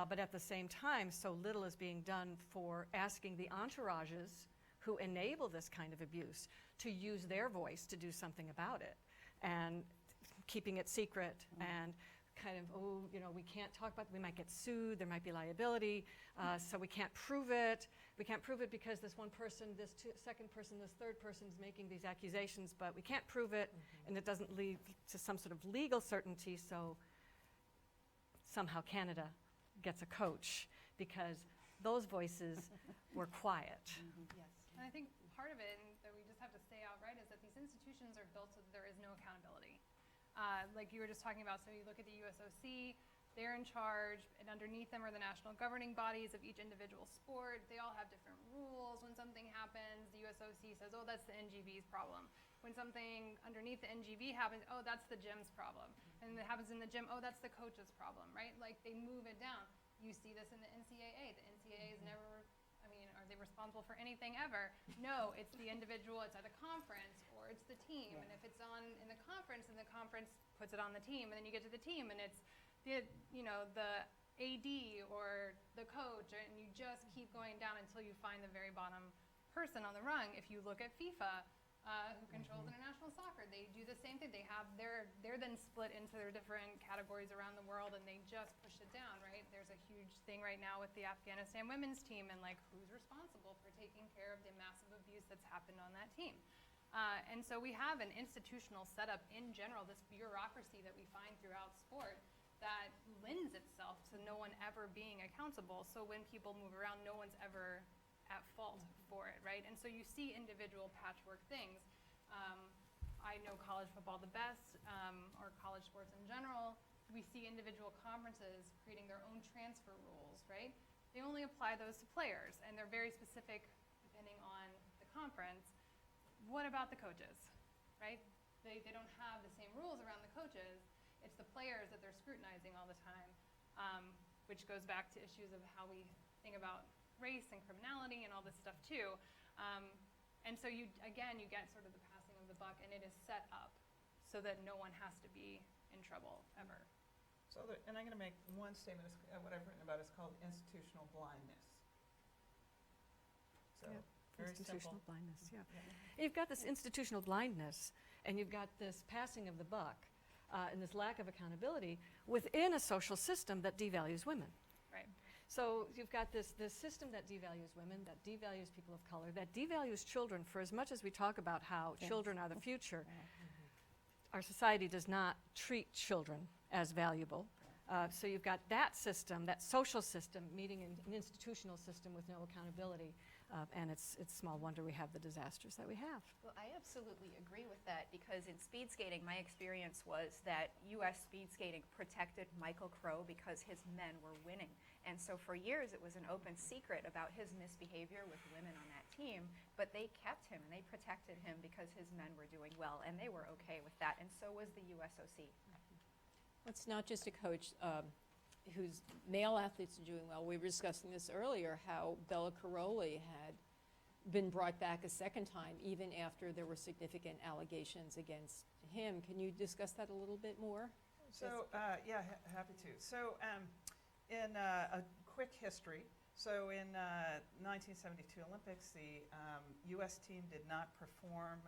But at the same time, so little is being done for asking the entourages who enable this kind of abuse to use their voice to do something about it, and keeping it secret and kind of, oh, you know, we can't talk about it, we might get sued, there might be liability, so we can't prove it. We can't prove it because this one person, this second person, this third person is making these accusations, but we can't prove it, and it doesn't lead to some sort of legal certainty, so somehow Canada gets a coach because those voices were quiet. Yes. And I think part of it, and that we just have to say outright, is that these institutions are built so that there is no accountability. Like you were just talking about, so you look at the USOC, they're in charge, and underneath them are the national governing bodies of each individual sport. They all have different rules. When something happens, the USOC says, oh, that's the NGV's problem. When something underneath the NGV happens, oh, that's the gym's problem. And it happens in the gym, oh, that's the coach's problem, right? Like they move it down. You see this in the NCAA. The NCAA is never, I mean, are they responsible for anything ever? No, it's the individual, it's at a conference, or it's the team. And if it's on in the conference, and the conference puts it on the team, and then you get to the team, and it's the, you know, the AD or the coach, and you just keep going down until you find the very bottom person on the rung. If you look at FIFA, who controls international soccer, they do the same thing. They have they're then split into their different categories around the world, and they just push it down, right? There's a huge thing right now with the Afghanistan women's team, and like who's responsible for taking care of the massive abuse that's happened on that team. And so we have an institutional setup in general, this bureaucracy that we find throughout sport that lends itself to no one ever being accountable. So when people move around, no one's ever at fault for it, right? And so you see individual patchwork things. I know college football the best, or college sports in general. We see individual conferences creating their own transfer rules, right? They only apply those to players, and they're very specific depending on the conference. What about the coaches, right? They don't have the same rules around the coaches. It's the players that they're scrutinizing all the time, which goes back to issues of how we think about race and criminality and all this stuff too. And so you get sort of the passing of the buck, and it is set up so that no one has to be in trouble ever. So, and I'm going to make one statement. What I've written about is called institutional blindness. So, very Institutional simple. blindness, yeah. You've got this institutional blindness, and you've got this passing of the buck, and this lack of accountability within a social system that devalues women. Right. So you've got this system that devalues women, that devalues people of color, that devalues children. For as much as we talk about how children are the future, our society does not treat children as valuable. So you've got that system, that social system, meeting an institutional system with no accountability. And it's small wonder we have the disasters that we have. Well, I absolutely agree with that, because in speed skating, my experience was that U.S. speed skating protected Michael Crow because his men were winning. And so for years, it was an open secret about his misbehavior with women on that team, but they kept him and they protected him because his men were doing well, and they were okay with that, and so was the USOC. It's not just a coach whose male athletes are doing well. We were discussing this earlier, how Bella Caroli had been brought back a second time, even after there were significant allegations against him. Can you discuss that a little bit more? So, yeah, happy to. So, in a quick history, so in 1972 Olympics, the U.S. team did not perform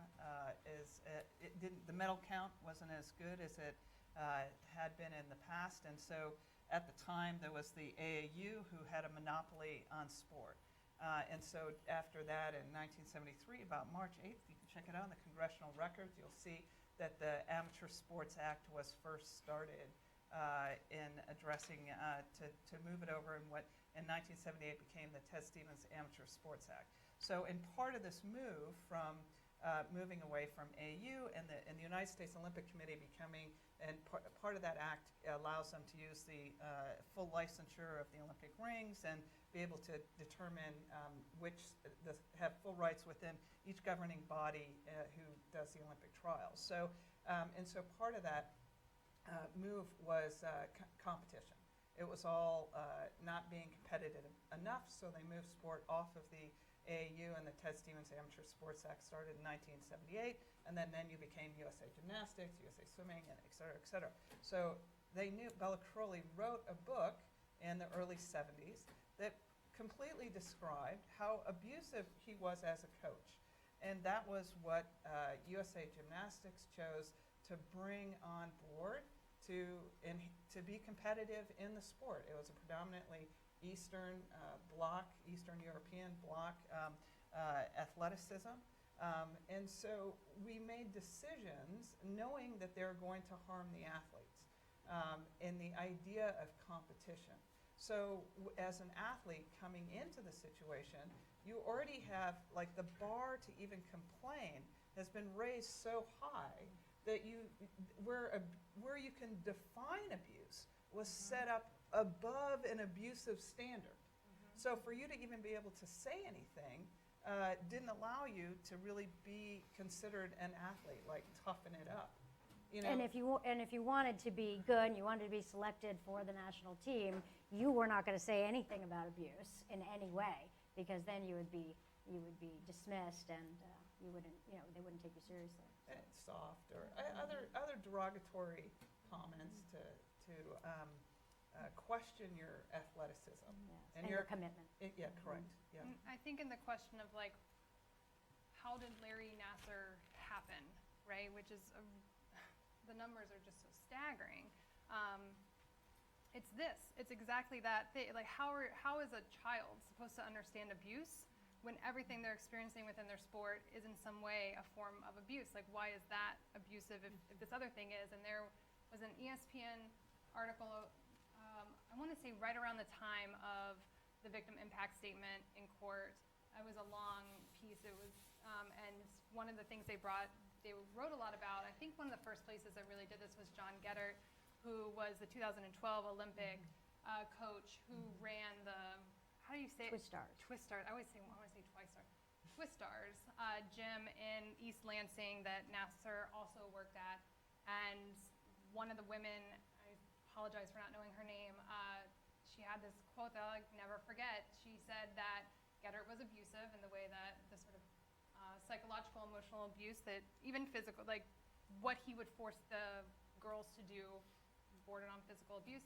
the medal count wasn't as good as it had been in the past, and so at the time there was the AAU who had a monopoly on sport. And so after that, in 1973, about March 8th, you can check it out in the congressional records, you'll see that the Amateur Sports Act was first started in addressing, to move it over in what in 1978 became the Ted Stevens Amateur Sports Act. So in part of this move from moving away from AU and the United States Olympic Committee becoming, and part of that act allows them to use the full licensure of the Olympic rings and be able to determine have full rights within each governing body who does the Olympic trials. So, and so part of that move was competition. it was all not being competitive enough, so they moved sport off of the AAU, and the Ted Stevens Amateur Sports Act started in 1978, and then you became USA Gymnastics, USA Swimming, and et cetera, et cetera. So they knew, Bella Crowley wrote a book in the early 70s that completely described how abusive he was as a coach. And that was what USA Gymnastics chose to bring on board to be competitive in the sport. It was a predominantly Eastern Bloc, Eastern European Bloc athleticism. And so we made decisions knowing that they're going to harm the athletes and the idea of competition. So as an athlete coming into the situation, you already have, like, the bar to even complain has been raised so high that where you can define abuse was set up above an abusive standard. So for you to even be able to say anything didn't allow you to really be considered an athlete, like toughen it up. You know? And if you wanted to be good and you wanted to be selected for the national team, you were not going to say anything about abuse in any way, because then you would be dismissed, and they wouldn't take you seriously. Soft or other derogatory comments to question your athleticism and your commitment. Yeah, correct. Yeah. I think in the question of, like, how did Larry Nassar happen, right? Which is the numbers are just so staggering. It's exactly that thing. Like, how is a child supposed to understand abuse when everything they're experiencing within their sport is in some way a form of abuse? Like, why is that abusive if this other thing is? And there was an ESPN article, I want to say right around the time of the victim impact statement in court. It was a long piece. It was, and one of the things they wrote a lot about, I think one of the first places that really did this was John Geddert, who was the 2012 Olympic coach who ran the, how do you say it? Twistars. Twistars. I want to say Twistar. Twistars gym in East Lansing that Nassar also worked at. And one of the women, I apologize for not knowing her name, she had this quote that I'll never forget. She said that Geddert was abusive in the way that the sort of psychological, emotional abuse, that even physical, like what he would force the girls to do bordered on physical abuse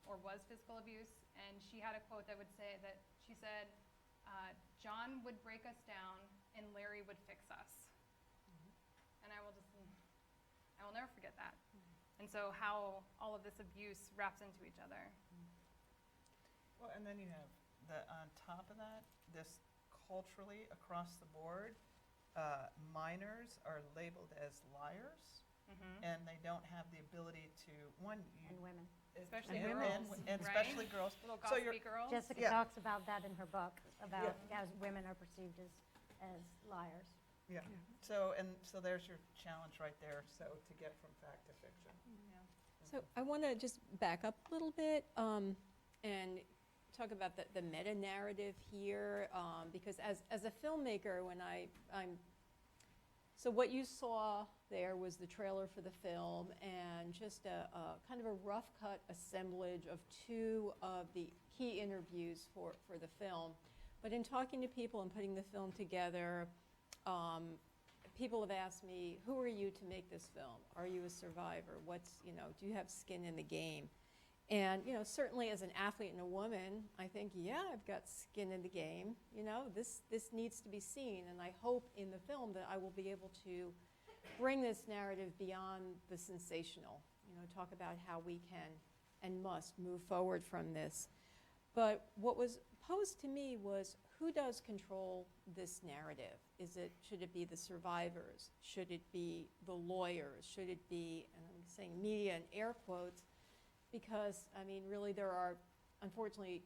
or was physical abuse. And she had a quote that would say that, she said, John would break us down and Larry would fix us. And I will never forget that. And so how all of this abuse wraps into each other. Well, and then you have on top of that, this culturally across the board, minors are labeled as liars, and they don't have the ability to, and women. Especially and girls, and especially girls. Little gossipy girls. Jessica talks about that in her book, about how women are perceived as liars. Yeah. So there's your challenge right there. So to get from fact to fiction. So I want to just back up a little bit and talk about the meta narrative here, because as a filmmaker, so what you saw there was the trailer for the film and just a kind of a rough cut assemblage of two of the key interviews for the film. But in talking to people and putting the film together, people have asked me, who are you to make this film? Are you a survivor? Do you have skin in the game? And, certainly as an athlete and a woman, I think, yeah, I've got skin in the game. This needs to be seen. And I hope in the film that I will be able to bring this narrative beyond the sensational, talk about how we can and must move forward from this. But what was posed to me was, who does control this narrative? Should it be the survivors? Should it be the lawyers? Should it be, and I'm saying media in air quotes, because, really there are, unfortunately,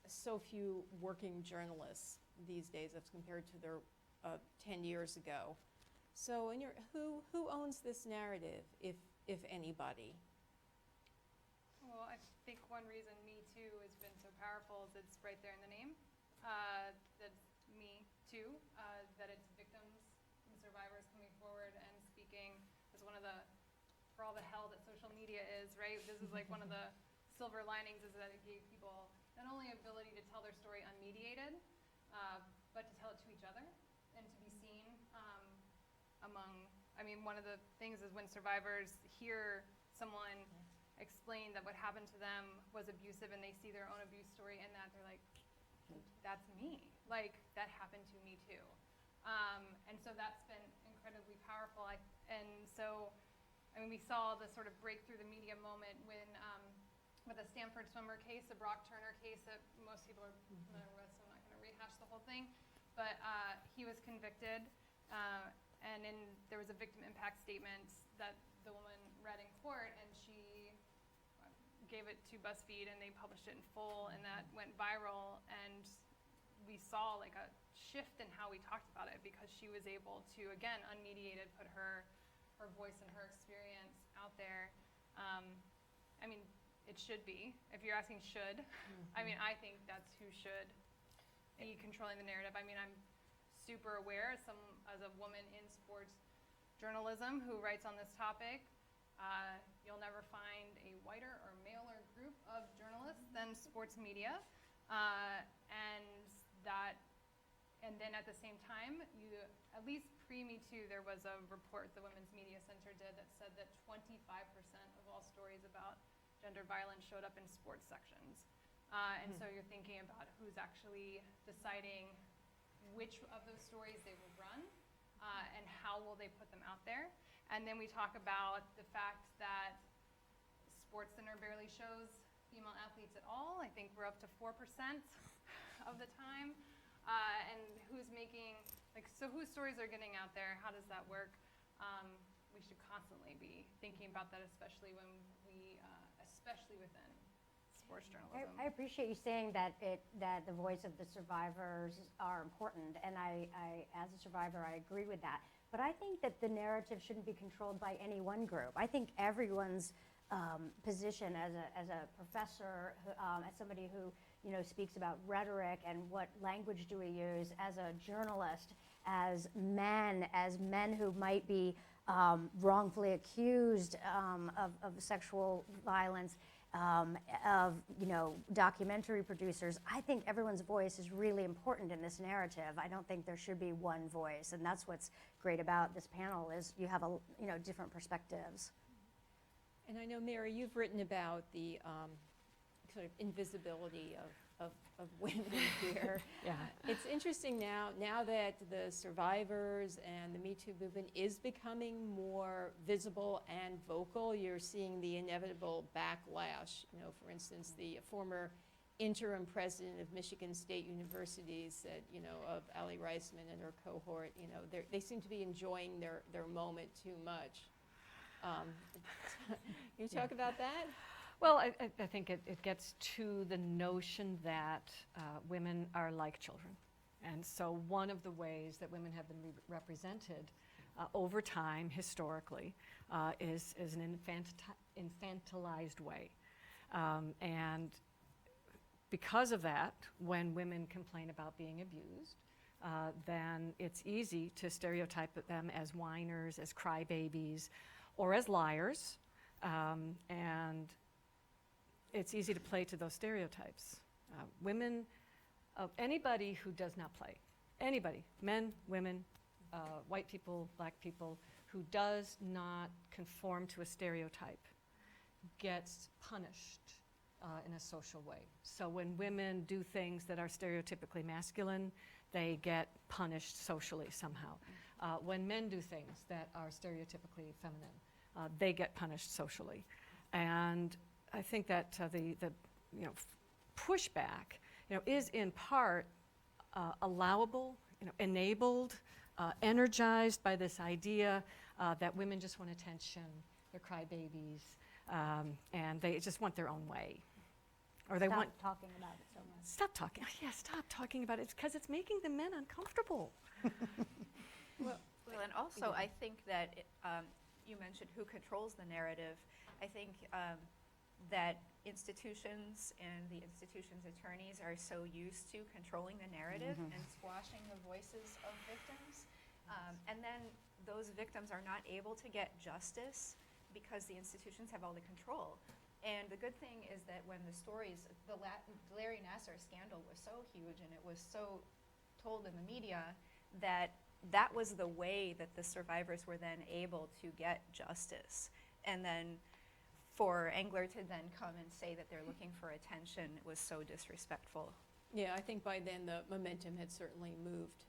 so few working journalists these days as compared to their 10 years ago. So who owns this narrative, if anybody? Well, I think one reason Me Too has been so powerful is it's right there in the name. That's Me Too, that it's victims and survivors coming forward and speaking as one of the, for all the hell that social media is, right? This is like one of the silver linings is that it gave people not only ability to tell their story unmediated, but to tell it to each other and to be seen among, I mean, one of the things is when survivors hear someone explain that what happened to them was abusive and they see their own abuse story in that, they're like, that's me. Like, that happened to me too. And so that's been incredibly powerful. And so, I mean, we saw the sort of breakthrough the media moment when, with a Stanford swimmer case, a Brock Turner case that most people are familiar with, so I'm not going to rehash the whole thing. But he was convicted, and there was a victim impact statement that the woman read in court, and she gave it to BuzzFeed, and they published it in full, and that went viral. And we saw like a shift in how we talked about it because she was able to, again, unmediated, put her voice and her experience out there. I mean, it should be. If you're asking should, I mean, I think that's who should be controlling the narrative. I mean, I'm super aware as a woman in sports journalism who writes on this topic. You'll never find a whiter or maler group of journalists than sports media, and then at the same time, at least pre-Me Too, there was a report the Women's Media Center did that said that 25% of all stories about gender violence showed up in sports sections. And so you're thinking about who's actually deciding which of those stories they will run and how will they put them out there. And then we talk about the fact that SportsCenter barely shows female athletes at all. I think we're up to 4% of the time. And who's making, so whose stories are getting out there? How does that work? We should constantly be thinking about that, especially within sports journalism. I appreciate you saying that the voice of the survivors are important, and I as a survivor, I agree with that. But I think that the narrative shouldn't be controlled by any one group. I think everyone's position as a professor, as somebody who speaks about rhetoric and what language do we use, as a journalist, as men who might be wrongfully accused of sexual violence, of documentary producers. I think everyone's voice is really important in this narrative. I don't think there should be one voice, and that's what's great about this panel is you have different perspectives. And I know, Mary, you've written about the sort of invisibility of women here. Yeah. It's interesting now that the survivors and the Me Too movement is becoming more visible and vocal, you're seeing the inevitable backlash. For instance, the former interim president of Michigan State University said, of Allie Reisman and her cohort, they seem to be enjoying their moment too much. Can you talk about that? Well, I think it gets to the notion that women are like children. And so one of the ways that women have been represented over time, historically, is an infantilized way. And because of that, when women complain about being abused, then it's easy to stereotype them as whiners, as crybabies, or as liars. And it's easy to play to those stereotypes. Women, anybody who does not play, anybody, men, women, white people, black people, who does not conform to a stereotype gets punished in a social way. So when women do things that are stereotypically masculine, they get punished socially somehow. When men do things that are stereotypically feminine, they get punished socially. And I think that the pushback is in part allowable, enabled, energized by this idea that women just want attention, they're crybabies, and they just want their own way. Or they want talking about it so much. Stop talking. Yeah, stop talking about it. It's because it's making the men uncomfortable. Well, and also I think that you mentioned who controls the narrative. I think that institutions and the institution's attorneys are so used to controlling the narrative and squashing the voices of victims. And then those victims are not able to get justice because the institutions have all the control. And the good thing is that when the stories, the Larry Nassar scandal was so huge and it was so told in the media, that was the way that the survivors were then able to get justice. And then for Engler to then come and say that they're looking for attention was so disrespectful. Yeah, I think by then the momentum had certainly moved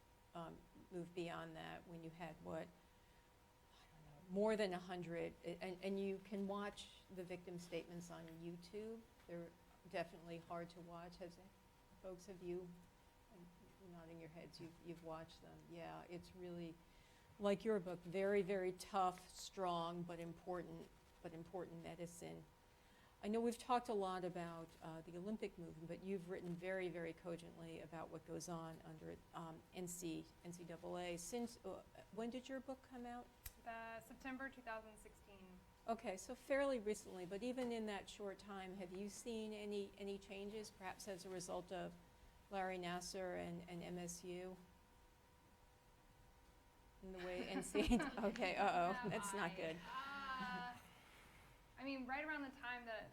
beyond that when you had more than 100, and you can watch the victim statements on YouTube. They're definitely hard to watch. Folks, have you, you're nodding your heads, you've watched them. Yeah, it's really, like your book, very, very tough, strong, but important medicine. I know we've talked a lot about the Olympic movement, but you've written very, very cogently about what goes on under NCAA. Since, when did your book come out? September 2016. Okay, so fairly recently, but even in that short time, have you seen any changes, perhaps as a result of Larry Nassar and MSU? In the way okay, that's not good. I mean, right around the time that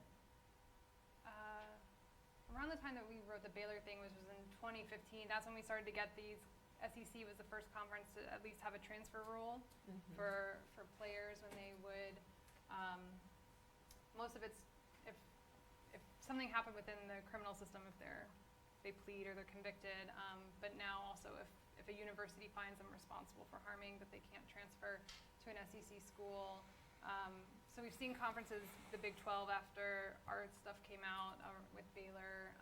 we wrote the Baylor thing, which was in 2015, that's when we started to get these. SEC was the first conference to at least have a transfer rule for players when they would. Most of it's if something happened within the criminal system, if they plead or they're convicted. But now also if a university finds them responsible for harming, that they can't transfer to an SEC school. So we've seen conferences, the Big 12 after our stuff came out with Baylor.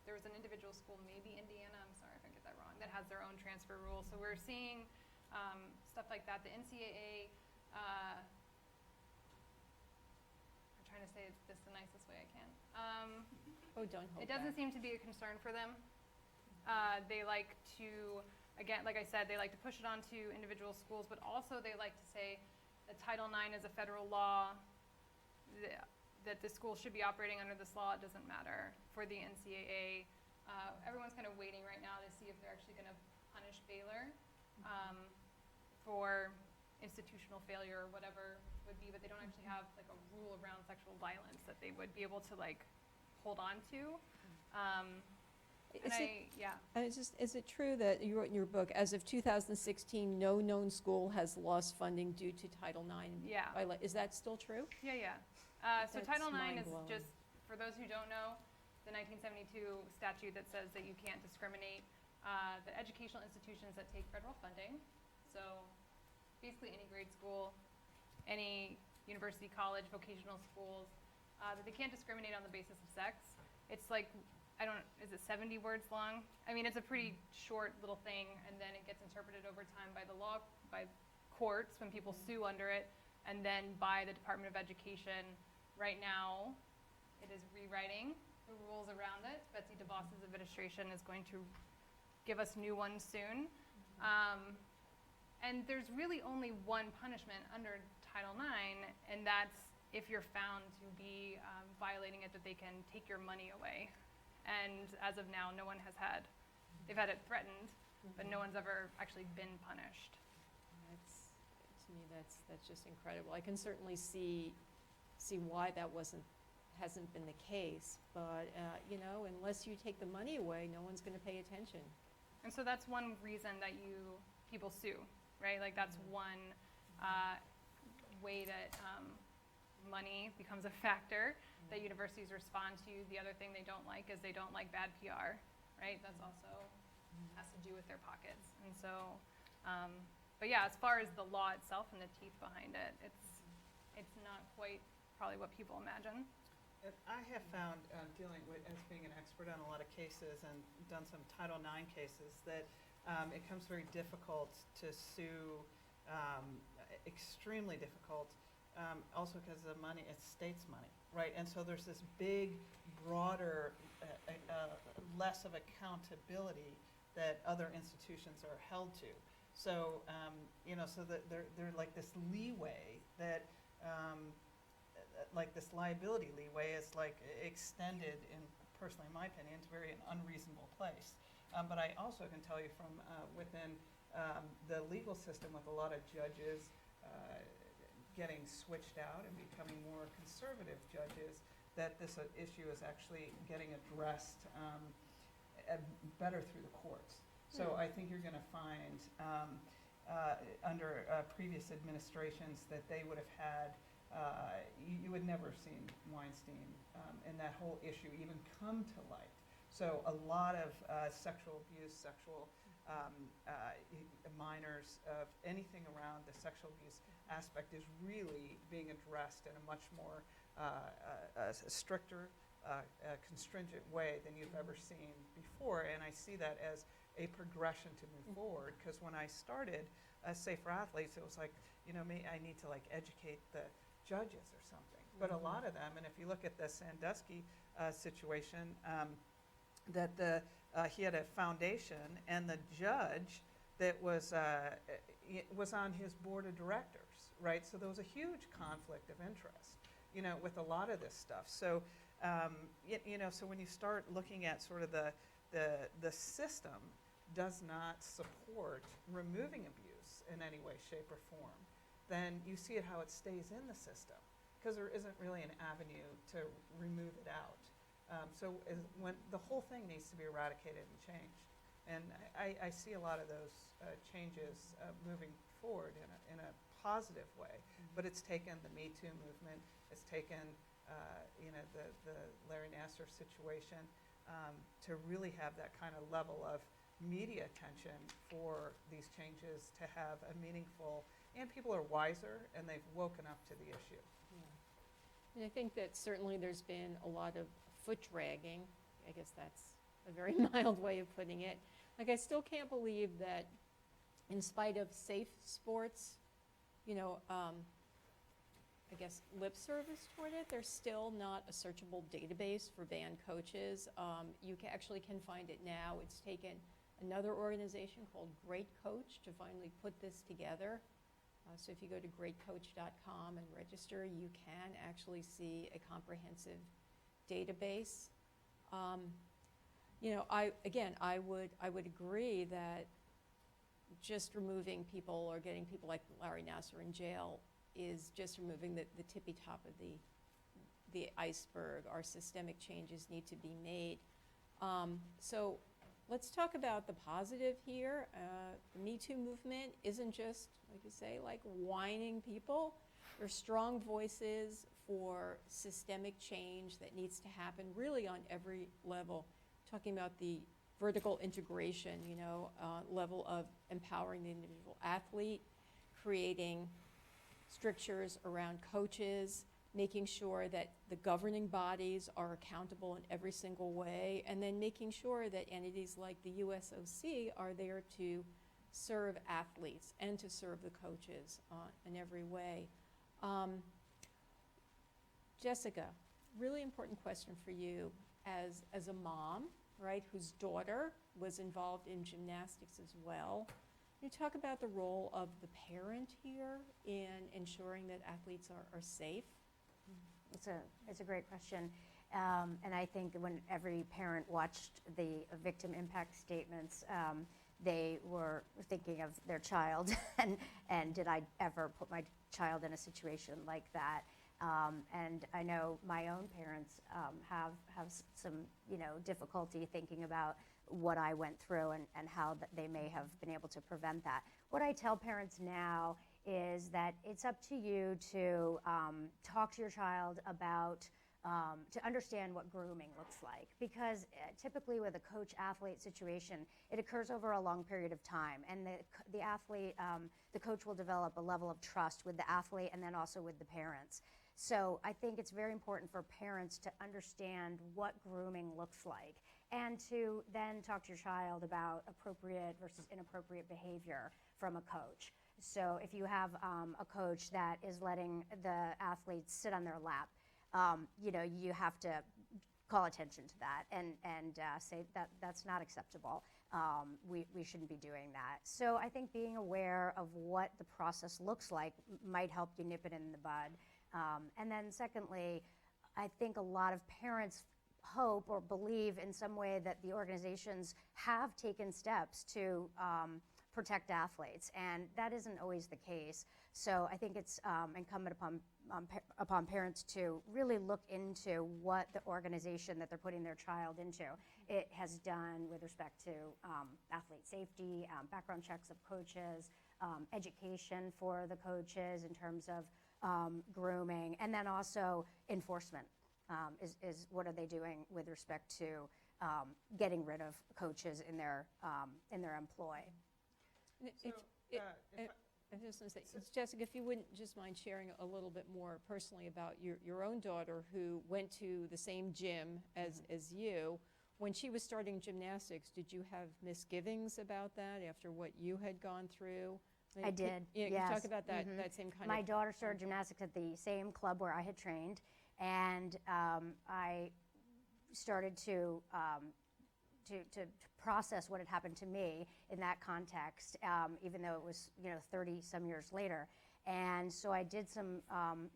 There was an individual school, maybe Indiana, I'm sorry if I get that wrong, that has their own transfer rules. So we're seeing stuff like that. The NCAA, I'm trying to say this the nicest way I can. Don't hold It doesn't back. seem to be a concern for them. They like to, again, like I said, they like to push it onto individual schools, but also they like to say that Title IX is a federal law, that the school should be operating under this law. It doesn't matter. For the NCAA, everyone's kind of waiting right now to see if they're actually going to punish Baylor for institutional failure or whatever it would be, but they don't actually have like a rule around sexual violence that they would be able to like hold on to. Is it true that you wrote in your book, as of 2016, no known school has lost funding due to Title IX? Yeah. Is that still true? Yeah. So That's Title IX is mind-blowing. just, for those who don't know, the 1972 statute that says that you can't discriminate the educational institutions that take federal funding. So basically any grade school, any university, college, vocational schools, that they can't discriminate on the basis of sex. It's like, is it 70 words long? I mean, it's a pretty short little thing, and then it gets interpreted over time by the law, by courts when people sue under it, and then by the Department of Education. Right now, it is rewriting the rules around it. Betsy DeVos's administration is going to give us new ones soon. And there's really only one punishment under Title IX, and that's if you're found to be violating it, that they can take your money away. And as of now, no one has they've had it threatened, but no one's ever actually been punished. To me, that's just incredible. I can certainly see why that hasn't been the case, but unless you take the money away, no one's going to pay attention. And so that's one reason that people sue, right? Like that's one way that money becomes a factor that universities respond to. The other thing they don't like is they don't like bad PR, right? That's also has to do with their pockets. And so, but yeah, as far as the law itself and the teeth behind it, it's not quite probably what people imagine. I have found, dealing with, as being an expert on a lot of cases and done some Title IX cases, that it becomes very difficult to sue, extremely difficult, also because the money, it's states' money, right? And so there's this big, broader, less of accountability that other institutions are held to. So, so that they're like this leeway that, like this liability leeway is like extended, in personally, in my opinion, to an unreasonable place. But I also can tell you from within the legal system, with a lot of judges getting switched out and becoming more conservative judges, that this issue is actually getting addressed better through the courts. So I think you're going to find under previous administrations that they would have had, you would never have seen Weinstein and that whole issue even come to light. So a lot of sexual abuse, sexual minors, anything around the sexual abuse aspect is really being addressed in a much more stricter, constringent way than you've ever seen before. And I see that as a progression to move forward, because when I started Safe for Athletes, it was like, I need to educate the judges or something. But a lot of them, and if you look at the Sandusky situation, that he had a foundation, and the judge that was on his board of directors, right? So there was a huge conflict of interest, with a lot of this stuff. So, so when you start looking at sort of the system does not support removing abuse in any way, shape, or form, then you see how it stays in the system, because there isn't really an avenue to remove it out. When the whole thing needs to be eradicated and changed. And I see a lot of those changes moving forward in a positive way. But it's taken the Me Too movement, it's taken the Larry Nassar situation to really have that kind of level of media attention for these changes to have a meaningful, and people are wiser and they've woken up to the issue. And I think that certainly there's been a lot of foot dragging. I guess that's a very mild way of putting it. I still can't believe that in spite of safe sports, I guess lip service toward it, there's still not a searchable database for band coaches. You actually can find it now. It's taken another organization called Great Coach to finally put this together. So if you go to greatcoach.com and register, you can actually see a comprehensive database. I would agree that just removing people or getting people like Larry Nassar in jail is just removing the tippy top of the iceberg. Our systemic changes need to be made. So let's talk about the positive here. The Me Too movement isn't just, like you say, whining people. There's strong voices for systemic change that needs to happen really on every level. Talking about the vertical integration, level of empowering the individual athlete, creating strictures around coaches, making sure that the governing bodies are accountable in every single way, and then making sure that entities like the USOC are there to serve athletes and to serve the coaches in every way. Jessica, really important question for you as a mom, right, whose daughter was involved in gymnastics as well. Can you talk about the role of the parent here in ensuring that athletes are safe? It's a great question. And I think when every parent watched the victim impact statements, they were thinking of their child and did I ever put my child in a situation like that? And I know my own parents have some difficulty thinking about what I went through and how that they may have been able to prevent that. What I tell parents now is that it's up to you to talk to your child about, to understand what grooming looks like. Because typically with a coach-athlete situation, it occurs over a long period of time. And the athlete, the coach will develop a level of trust with the athlete and then also with the parents. So I think it's very important for parents to understand what grooming looks like and to then talk to your child about appropriate versus inappropriate behavior from a coach. So if you have a coach that is letting the athletes sit on their lap, you have to call attention to that and say that that's not acceptable. We shouldn't be doing that. So I think being aware of what the process looks like might help you nip it in the bud. And then secondly, I think a lot of parents hope or believe in some way that the organizations have taken steps to protect athletes, and that isn't always the case. So I think it's incumbent upon parents to really look into what the organization that they're putting their child into it has done with respect to athlete safety, background checks of coaches, education for the coaches in terms of grooming, and then also enforcement. Is what are they doing with respect to getting rid of coaches in their employ? I was just going to say, Jessica, if you wouldn't just mind sharing a little bit more personally about your own daughter who went to the same gym as you. When she was starting gymnastics, did you have misgivings about that after what you had gone through? I did, yes. yes. You talk about that, that same kind of... My daughter started gymnastics at the same club where I had trained, and I started to process what had happened to me in that context, even though it was 30 some years later. And so I did some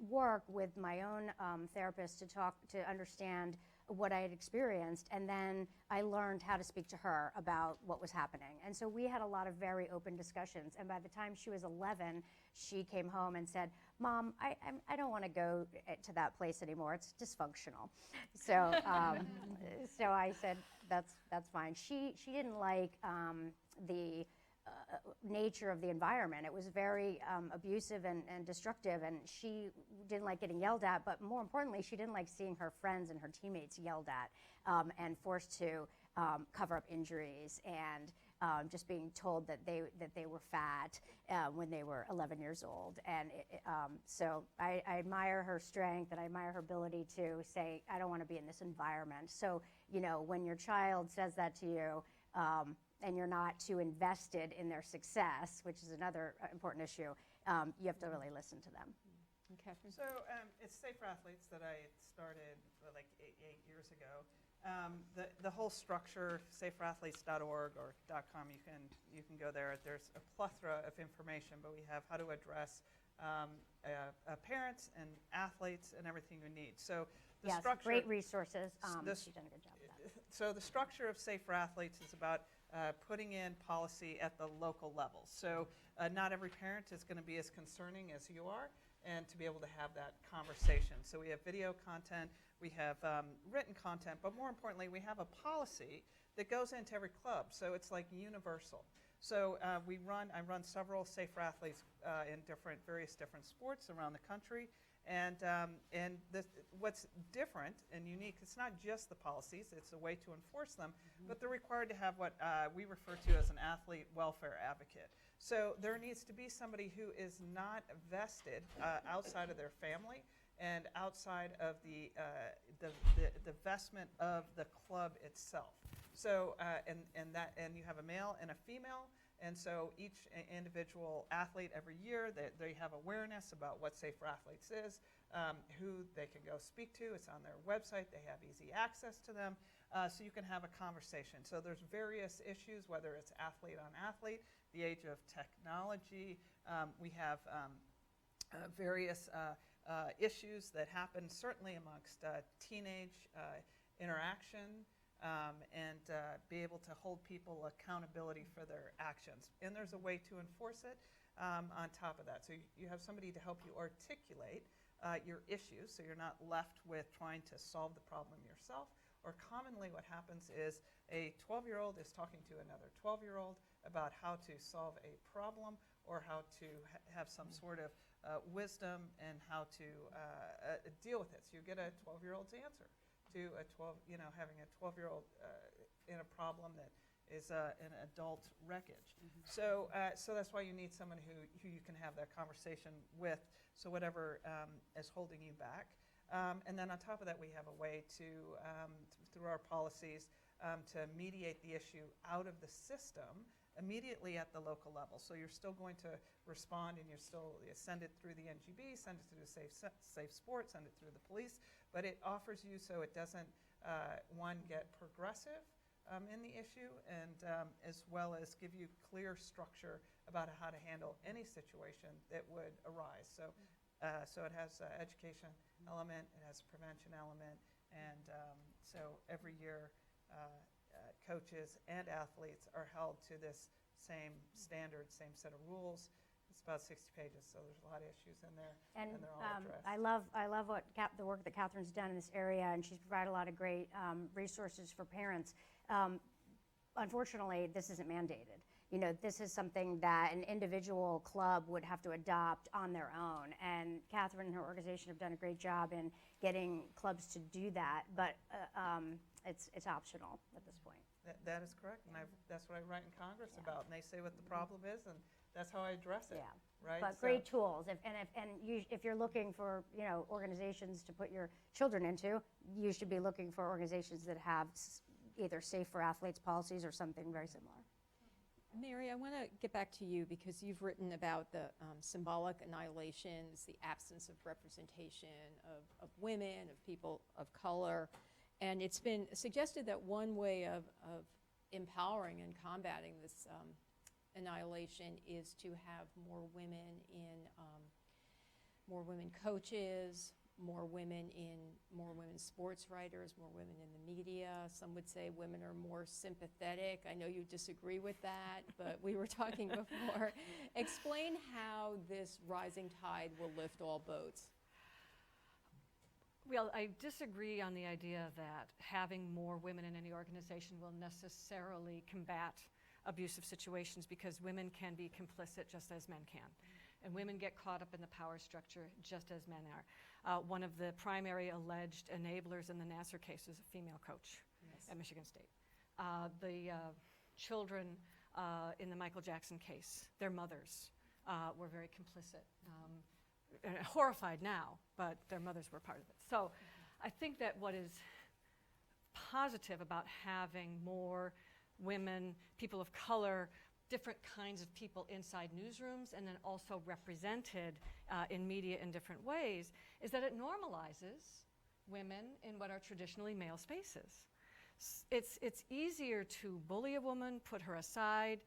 work with my own therapist to understand what I had experienced, and then I learned how to speak to her about what was happening. And so we had a lot of very open discussions, and by the time she was 11, she came home and said, "Mom, I don't want to go to that place anymore. It's dysfunctional." So so I said, that's fine. She didn't like the nature of the environment. It was very abusive and destructive, and she didn't like getting yelled at, but more importantly, she didn't like seeing her friends and her teammates yelled at and forced to cover up injuries, and just being told that they were fat when they were 11 years old. And so I admire her strength, and I admire her ability to say, I don't want to be in this environment. So, when your child says that to you, and you're not too invested in their success, which is another important issue, you have to really listen to them. And Catherine? So it's Safe for Athletes that I started like eight years ago. The whole structure, safeforathletes.org or .com, you can go there. There's a plethora of information, but we have how to address parents and athletes and everything you need. So the yes, structure, great resources. She's done a good job with that. So the structure of Safe for Athletes is about putting in policy at the local level. So not every parent is going to be as concerning as you are, and to be able to have that conversation. So we have video content, we have written content, but more importantly, we have a policy that goes into every club. So it's like universal. So I run several Safe for Athletes in various different sports around the country. And what's different and unique, it's not just the policies, it's a way to enforce them, but they're required to have what we refer to as an athlete welfare advocate. So there needs to be somebody who is not vested outside of their family and outside of the vestment of the club itself. So and you have a male and a female. And so each individual athlete every year, they have awareness about what Safe for Athletes is, who they can go speak to. It's on their website. They have easy access to them. So you can have a conversation. So there's various issues, whether it's athlete on athlete, the age of technology. We have various issues that happen certainly amongst teenage interaction. And be able to hold people accountability for their actions. And there's a way to enforce it on top of that. So you have somebody to help you articulate your issues, so you're not left with trying to solve the problem yourself. Or commonly what happens is a 12-year-old is talking to another 12-year-old about how to solve a problem or how to have some sort of wisdom and how to deal with it. So you get a 12-year-old's answer to having a 12-year-old in a problem that is an adult wreckage. So that's why you need someone who you can have that conversation with, so whatever is holding you back. And then on top of that, we have a way to, through our policies, to mediate the issue out of the system immediately at the local level. So you're still going to respond, and you're still send it through the NGB, send it through Safe Sports, send it through the police. But it offers you so it doesn't, one, get progressive in the issue, and as well as give you clear structure about how to handle any situation that would arise. So, so it has an education element, it has a prevention element, and so every year coaches and athletes are held to this same standards, same set of rules. It's about 60 pages, so there's a lot of issues in there, and they're all addressed. I love what the work that Catherine's done in this area, and she's provided a lot of great resources for parents. Unfortunately, this isn't mandated. You know, this is something that an individual club would have to adopt on their own, and Catherine and her organization have done a great job in getting clubs to do that, but it's optional at this point. That is correct, and that's what I write in Congress about, and they say what the problem is, and that's how I address it. Yeah. Right? But great tools. If you're looking for, you know, organizations to put your children into, you should be looking for organizations that have either safe for athletes policies or something very similar. Mary, I want to get back to you because you've written about the symbolic annihilations, the absence of representation of women, of people of color, and it's been suggested that one way of empowering and combating this annihilation is to have more women coaches, more women sports writers, more women in the media. Some would say women are more sympathetic. I know you disagree with that, but we were talking before. Explain how this rising tide will lift all boats. Well, I disagree on the idea that having more women in any organization will necessarily combat abusive situations, because women can be complicit just as men can. And women get caught up in the power structure just as men are. One of the primary alleged enablers in the Nassar case was a female coach at Michigan State. The children in the Michael Jackson case, their mothers were very complicit. And horrified now, but their mothers were part of it. So I think that what is positive about having more women, people of color, different kinds of people inside newsrooms, and then also represented in media in different ways, is that it normalizes women in what are traditionally male spaces. It's easier to bully a woman, put her aside,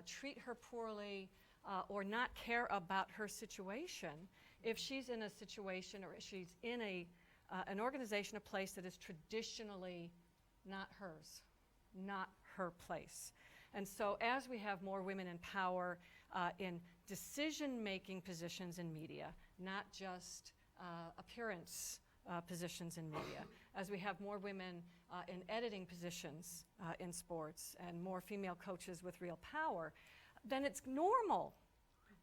treat her poorly, or not care about her situation if she's in a situation or she's in an organization, a place that is traditionally not hers, not her place. And so as we have more women in power in decision-making positions in media, not just appearance positions in media, as we have more women in editing positions in sports and more female coaches with real power, then it's normal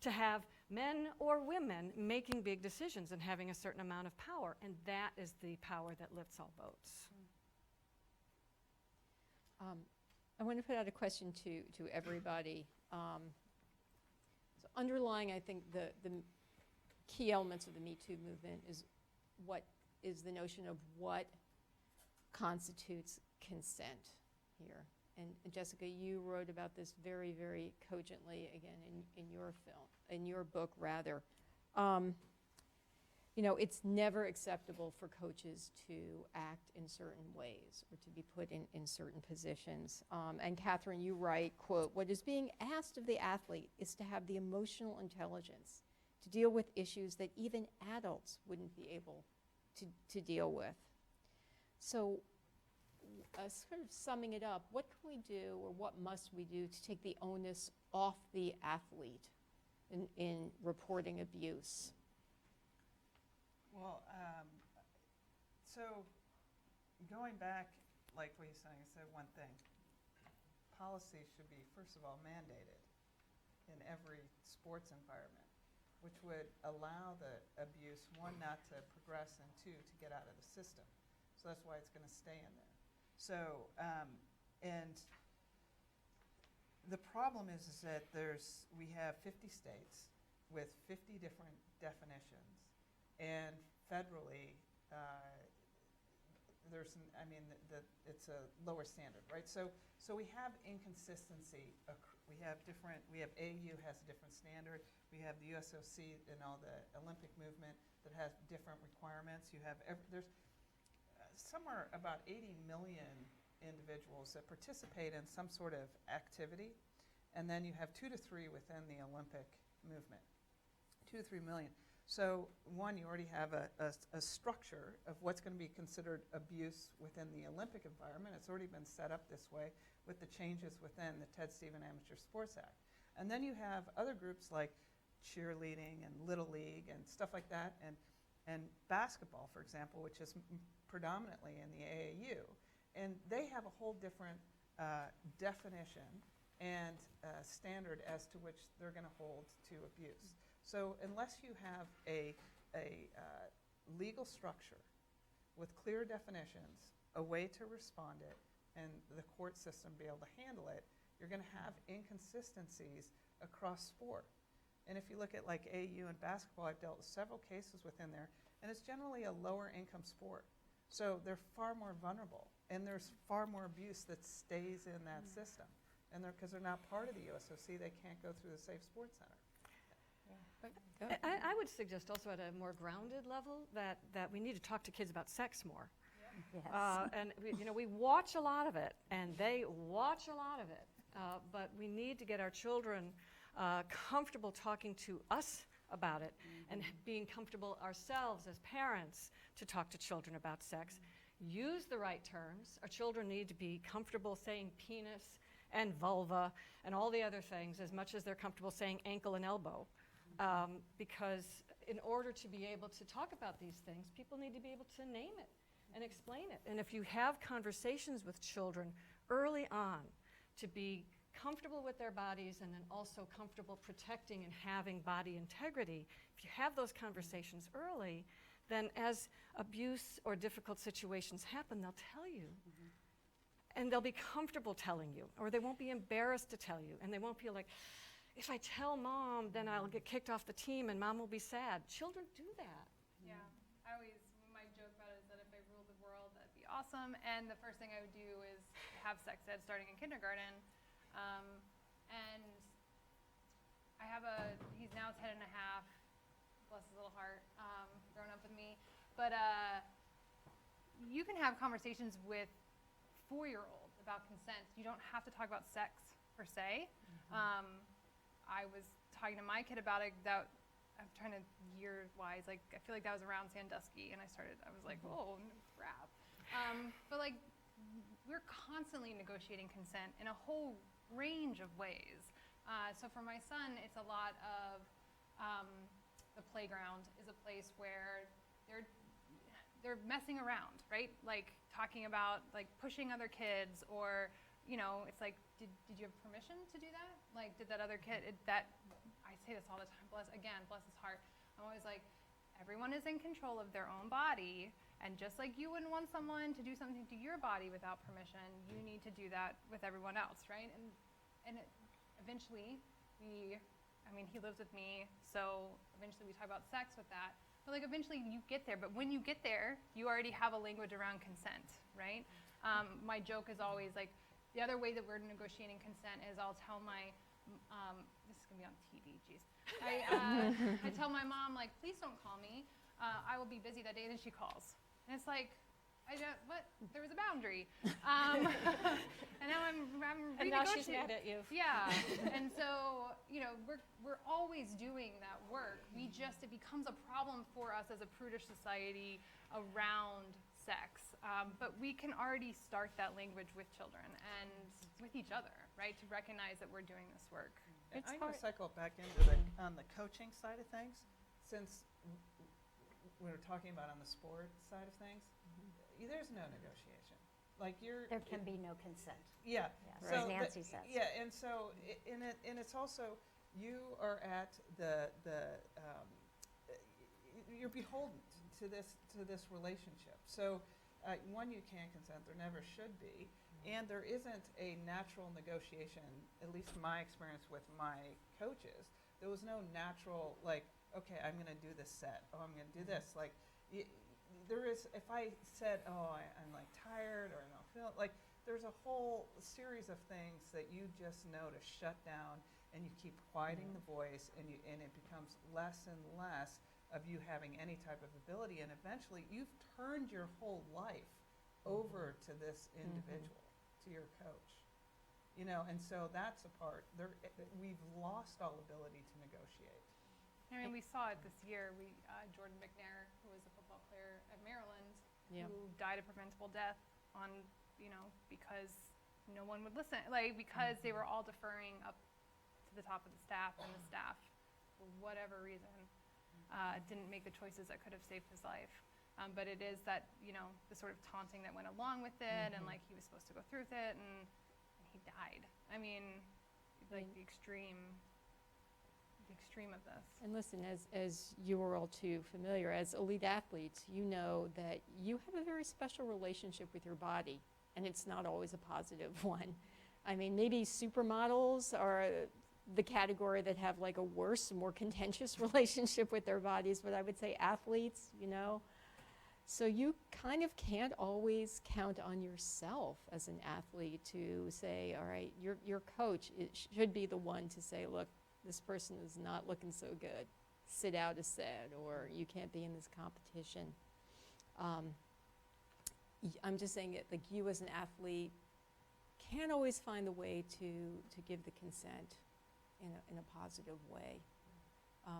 to have men or women making big decisions and having a certain amount of power, and that is the power that lifts all boats. I want to put out a question to everybody. So underlying, I think, the key elements of the Me Too movement is the notion of what constitutes consent here. And Jessica, you wrote about this very, very cogently again in your book rather. You know, it's never acceptable for coaches to act in certain ways or to be put in certain positions. And Catherine, you write, quote, "What is being asked of the athlete is to have the emotional intelligence to deal with issues that even adults wouldn't be able to deal with." So sort of summing it up, what can we do or what must we do to take the onus off the athlete in reporting abuse? Well, so going back, like what you're saying, I said one thing. Policy should be, first of all, mandated in every sports environment, which would allow the abuse, one, not to progress, and two, to get out of the system. So that's why it's going to stay in there. So, and the problem is that we have 50 states with 50 different definitions, and federally, it's a lower standard, right? So we have inconsistency. We have AU has a different standard. We have the USOC and all the Olympic movement that has different requirements. You have there's somewhere about 80 million individuals that participate in some sort of activity, and then you have 2 to 3 within the Olympic movement. 2 to 3 million. So one, you already have a structure of what's going to be considered abuse within the Olympic environment. It's already been set up this way with the changes within the Ted Stephen Amateur Sports Act. And then you have other groups like cheerleading and Little League and stuff like that, and basketball, for example, which is predominantly in the AAU. And they have a whole different definition and standard as to which they're going to hold to abuse. So unless you have a legal structure with clear definitions, a way to respond it, and the court system be able to handle it, you're going to have inconsistencies across sport. And if you look at like AAU and basketball, I've dealt with several cases within there, and it's generally a lower income sport. So they're far more vulnerable, and there's far more abuse that stays in that system. And because they're not part of the USOC, they can't go through the Safe Sports Center. I would suggest also at a more grounded level that we need to talk to kids about sex more. Yes. And we watch a lot of it, and they watch a lot of it. But we need to get our children comfortable talking to us about it, and being comfortable ourselves as parents to talk to children about sex. Use the right terms. Our children need to be comfortable saying penis and vulva and all the other things as much as they're comfortable saying ankle and elbow. Because in order to be able to talk about these things, people need to be able to name it and explain it. And if you have conversations with children early on to be comfortable with their bodies and then also comfortable protecting and having body integrity, if you have those conversations early, then as abuse or difficult situations happen, they'll tell you. And they'll be comfortable telling you, or they won't be embarrassed to tell you, and they won't feel like, if I tell mom, then I'll get kicked off the team and mom will be sad. Children do that. Yeah, my joke about it is that if I ruled the world, that'd be awesome. And the first thing I would do is have sex ed starting in kindergarten. And I have he's now 10 and a half, bless his little heart, grown up with me. But you can have conversations with 4-year-olds about consent. You don't have to talk about sex per se. I was talking to my kid about it I'm trying to year-wise, I feel like that was around Sandusky, and I was like, oh, crap. But we're constantly negotiating consent in a whole range of ways. So for my son, it's a lot of the playground is a place where they're messing around, right? Like talking about pushing other kids, or it's like, did you have permission to do that? Like, did that other kid, I say this all the time, bless his heart. I'm always like, everyone is in control of their own body, and just like you wouldn't want someone to do something to your body without permission, you need to do that with everyone else, right? And eventually, he lives with me, so eventually we talk about sex with that. But eventually you get there, but when you get there, you already have a language around consent, right? My joke is always the other way that we're negotiating consent is I'll tell my, this is gonna be on TV, jeez. I tell my mom, please don't call me. I will be busy that day, and then she calls. And it's like, there was a boundary. And now I'm renegotiating. And now she's mad at you. Yeah, and so, we're always doing that work. It becomes a problem for us as a prudish society around sex. But we can already start that language with children and with each other, right, to recognize that we're doing this work. I'm going to cycle back into on the coaching side of things, since we were talking about on the sport side of things. There's no negotiation. There can be no consent. Yeah. Yes, as Nancy says. Yeah, and so and it's also, you are at you're beholden to this relationship. So one, you can't consent. There never should be. And there isn't a natural negotiation, at least in my experience with my coaches. There was no natural, okay, I'm going to do this set. Oh, I'm going to do this. There is, if I said, oh, I'm tired, or I don't feel it, there's a whole series of things that you just know to shut down, and you keep quieting the voice, and it becomes less and less of you having any type of ability, and eventually you've turned your whole life over to this individual, to your coach. And so that's a part, we've lost all ability to negotiate. I mean, we saw it this year. Jordan McNair, who was a football player at Maryland, Yeah. who died a preventable death on, because no one would listen. Like, because they were all deferring up to the top of the staff, and the staff, for whatever reason, didn't make the choices that could have saved his life. But it is that, the sort of taunting that went along with it, and like he was supposed to go through with it, and he died. I mean, like the extreme of this. And listen, as you are all too familiar, as elite athletes, you know that you have a very special relationship with your body, and it's not always a positive one. I mean, maybe supermodels are the category that have like a worse, more contentious relationship with their bodies, but I would say athletes, So you kind of can't always count on yourself as an athlete to say, all right, your coach should be the one to say, look, this person is not looking so good. Sit out a set, or you can't be in this competition. I'm just saying it, like you as an athlete can't always find the way to give the consent in a positive way.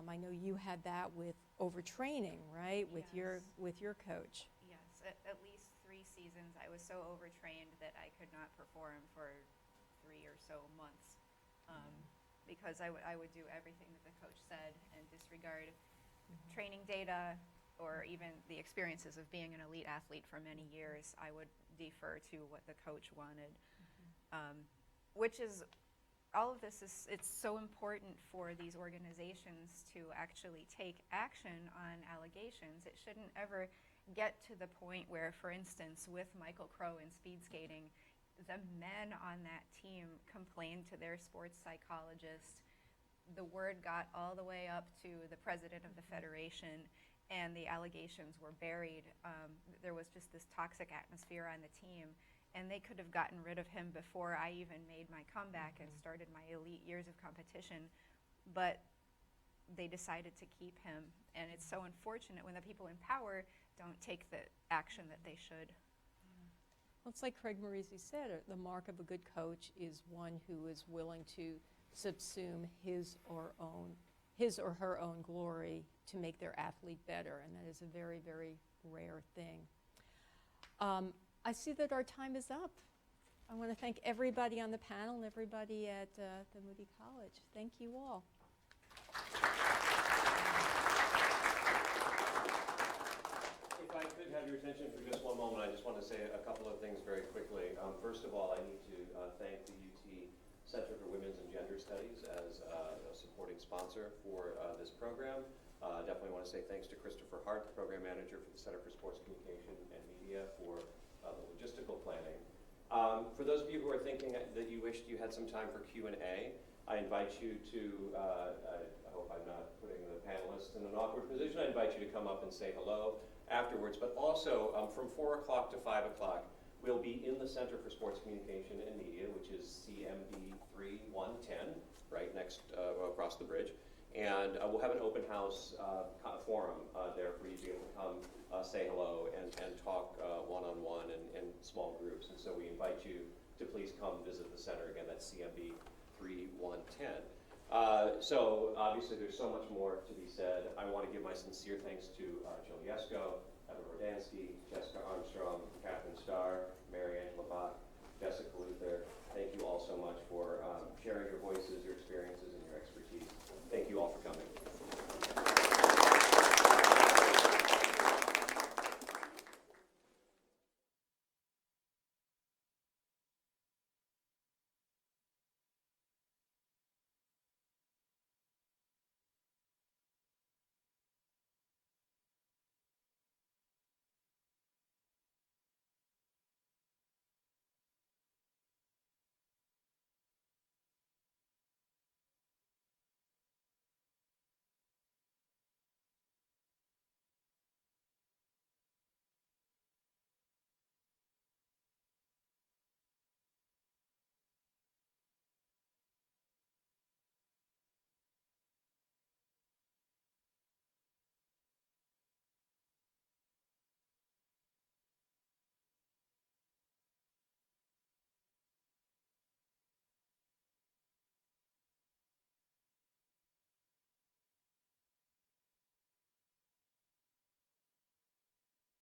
I know you had that with overtraining, right? With Yes. your coach. Yes, at least 3 seasons I was so overtrained that I could not perform for 3 or so months. Because I would do everything that the coach said and disregard training data or even the experiences of being an elite athlete for many years. I would defer to what the coach wanted, which is, all of this is, it's so important for these organizations to actually take action on allegations. It shouldn't ever get to the point where, for instance, with Michael Crow in speed skating, the men on that team complained to their sports psychologist. The word got all the way up to the president of the federation, and the allegations were buried. There was just this toxic atmosphere on the team, and they could have gotten rid of him before I even made my comeback and started my elite years of competition, but they decided to keep him. And it's so unfortunate when the people in power don't take the action that they should. Well, it's like Craig Maurizi said, the mark of a good coach is one who is willing to subsume his or her own glory to make their athlete better, and that is a very, very rare thing. I see that our time is up. I want to thank everybody on the panel and everybody at the Moody College. Thank you all. If I could have your attention for just one moment, I just want to say a couple of things very quickly. First of all, I need to thank the UT Center for Women's and Gender Studies as a supporting sponsor for this program. Definitely want to say thanks to Christopher Hart, the program manager for the Center for Sports Communication and Media, for the logistical planning. For those of you who are thinking that you wished you had some time for Q&A, I invite you to, I hope I'm not putting the panelists in an awkward position, I invite you to come up and say hello afterwards, but also from 4 o'clock to 5 o'clock, we'll be in the Center for Sports Communication and Media, which is CMB 3110, right next, across the bridge. And we'll have an open house forum there for you to be able to come say hello and talk one-on-one and in small groups. And so we invite you to please come visit the center. Again, that's CMB 3110. So obviously there's so much more to be said. I want to give my sincere thanks to Jill Yesko, Evan Rodansky, Jessica Armstrong, Catherine Starr, Mary Angela Bach, Jessica Luther. Thank you all so much for sharing your voices, your experiences, and your expertise. Thank you all for coming.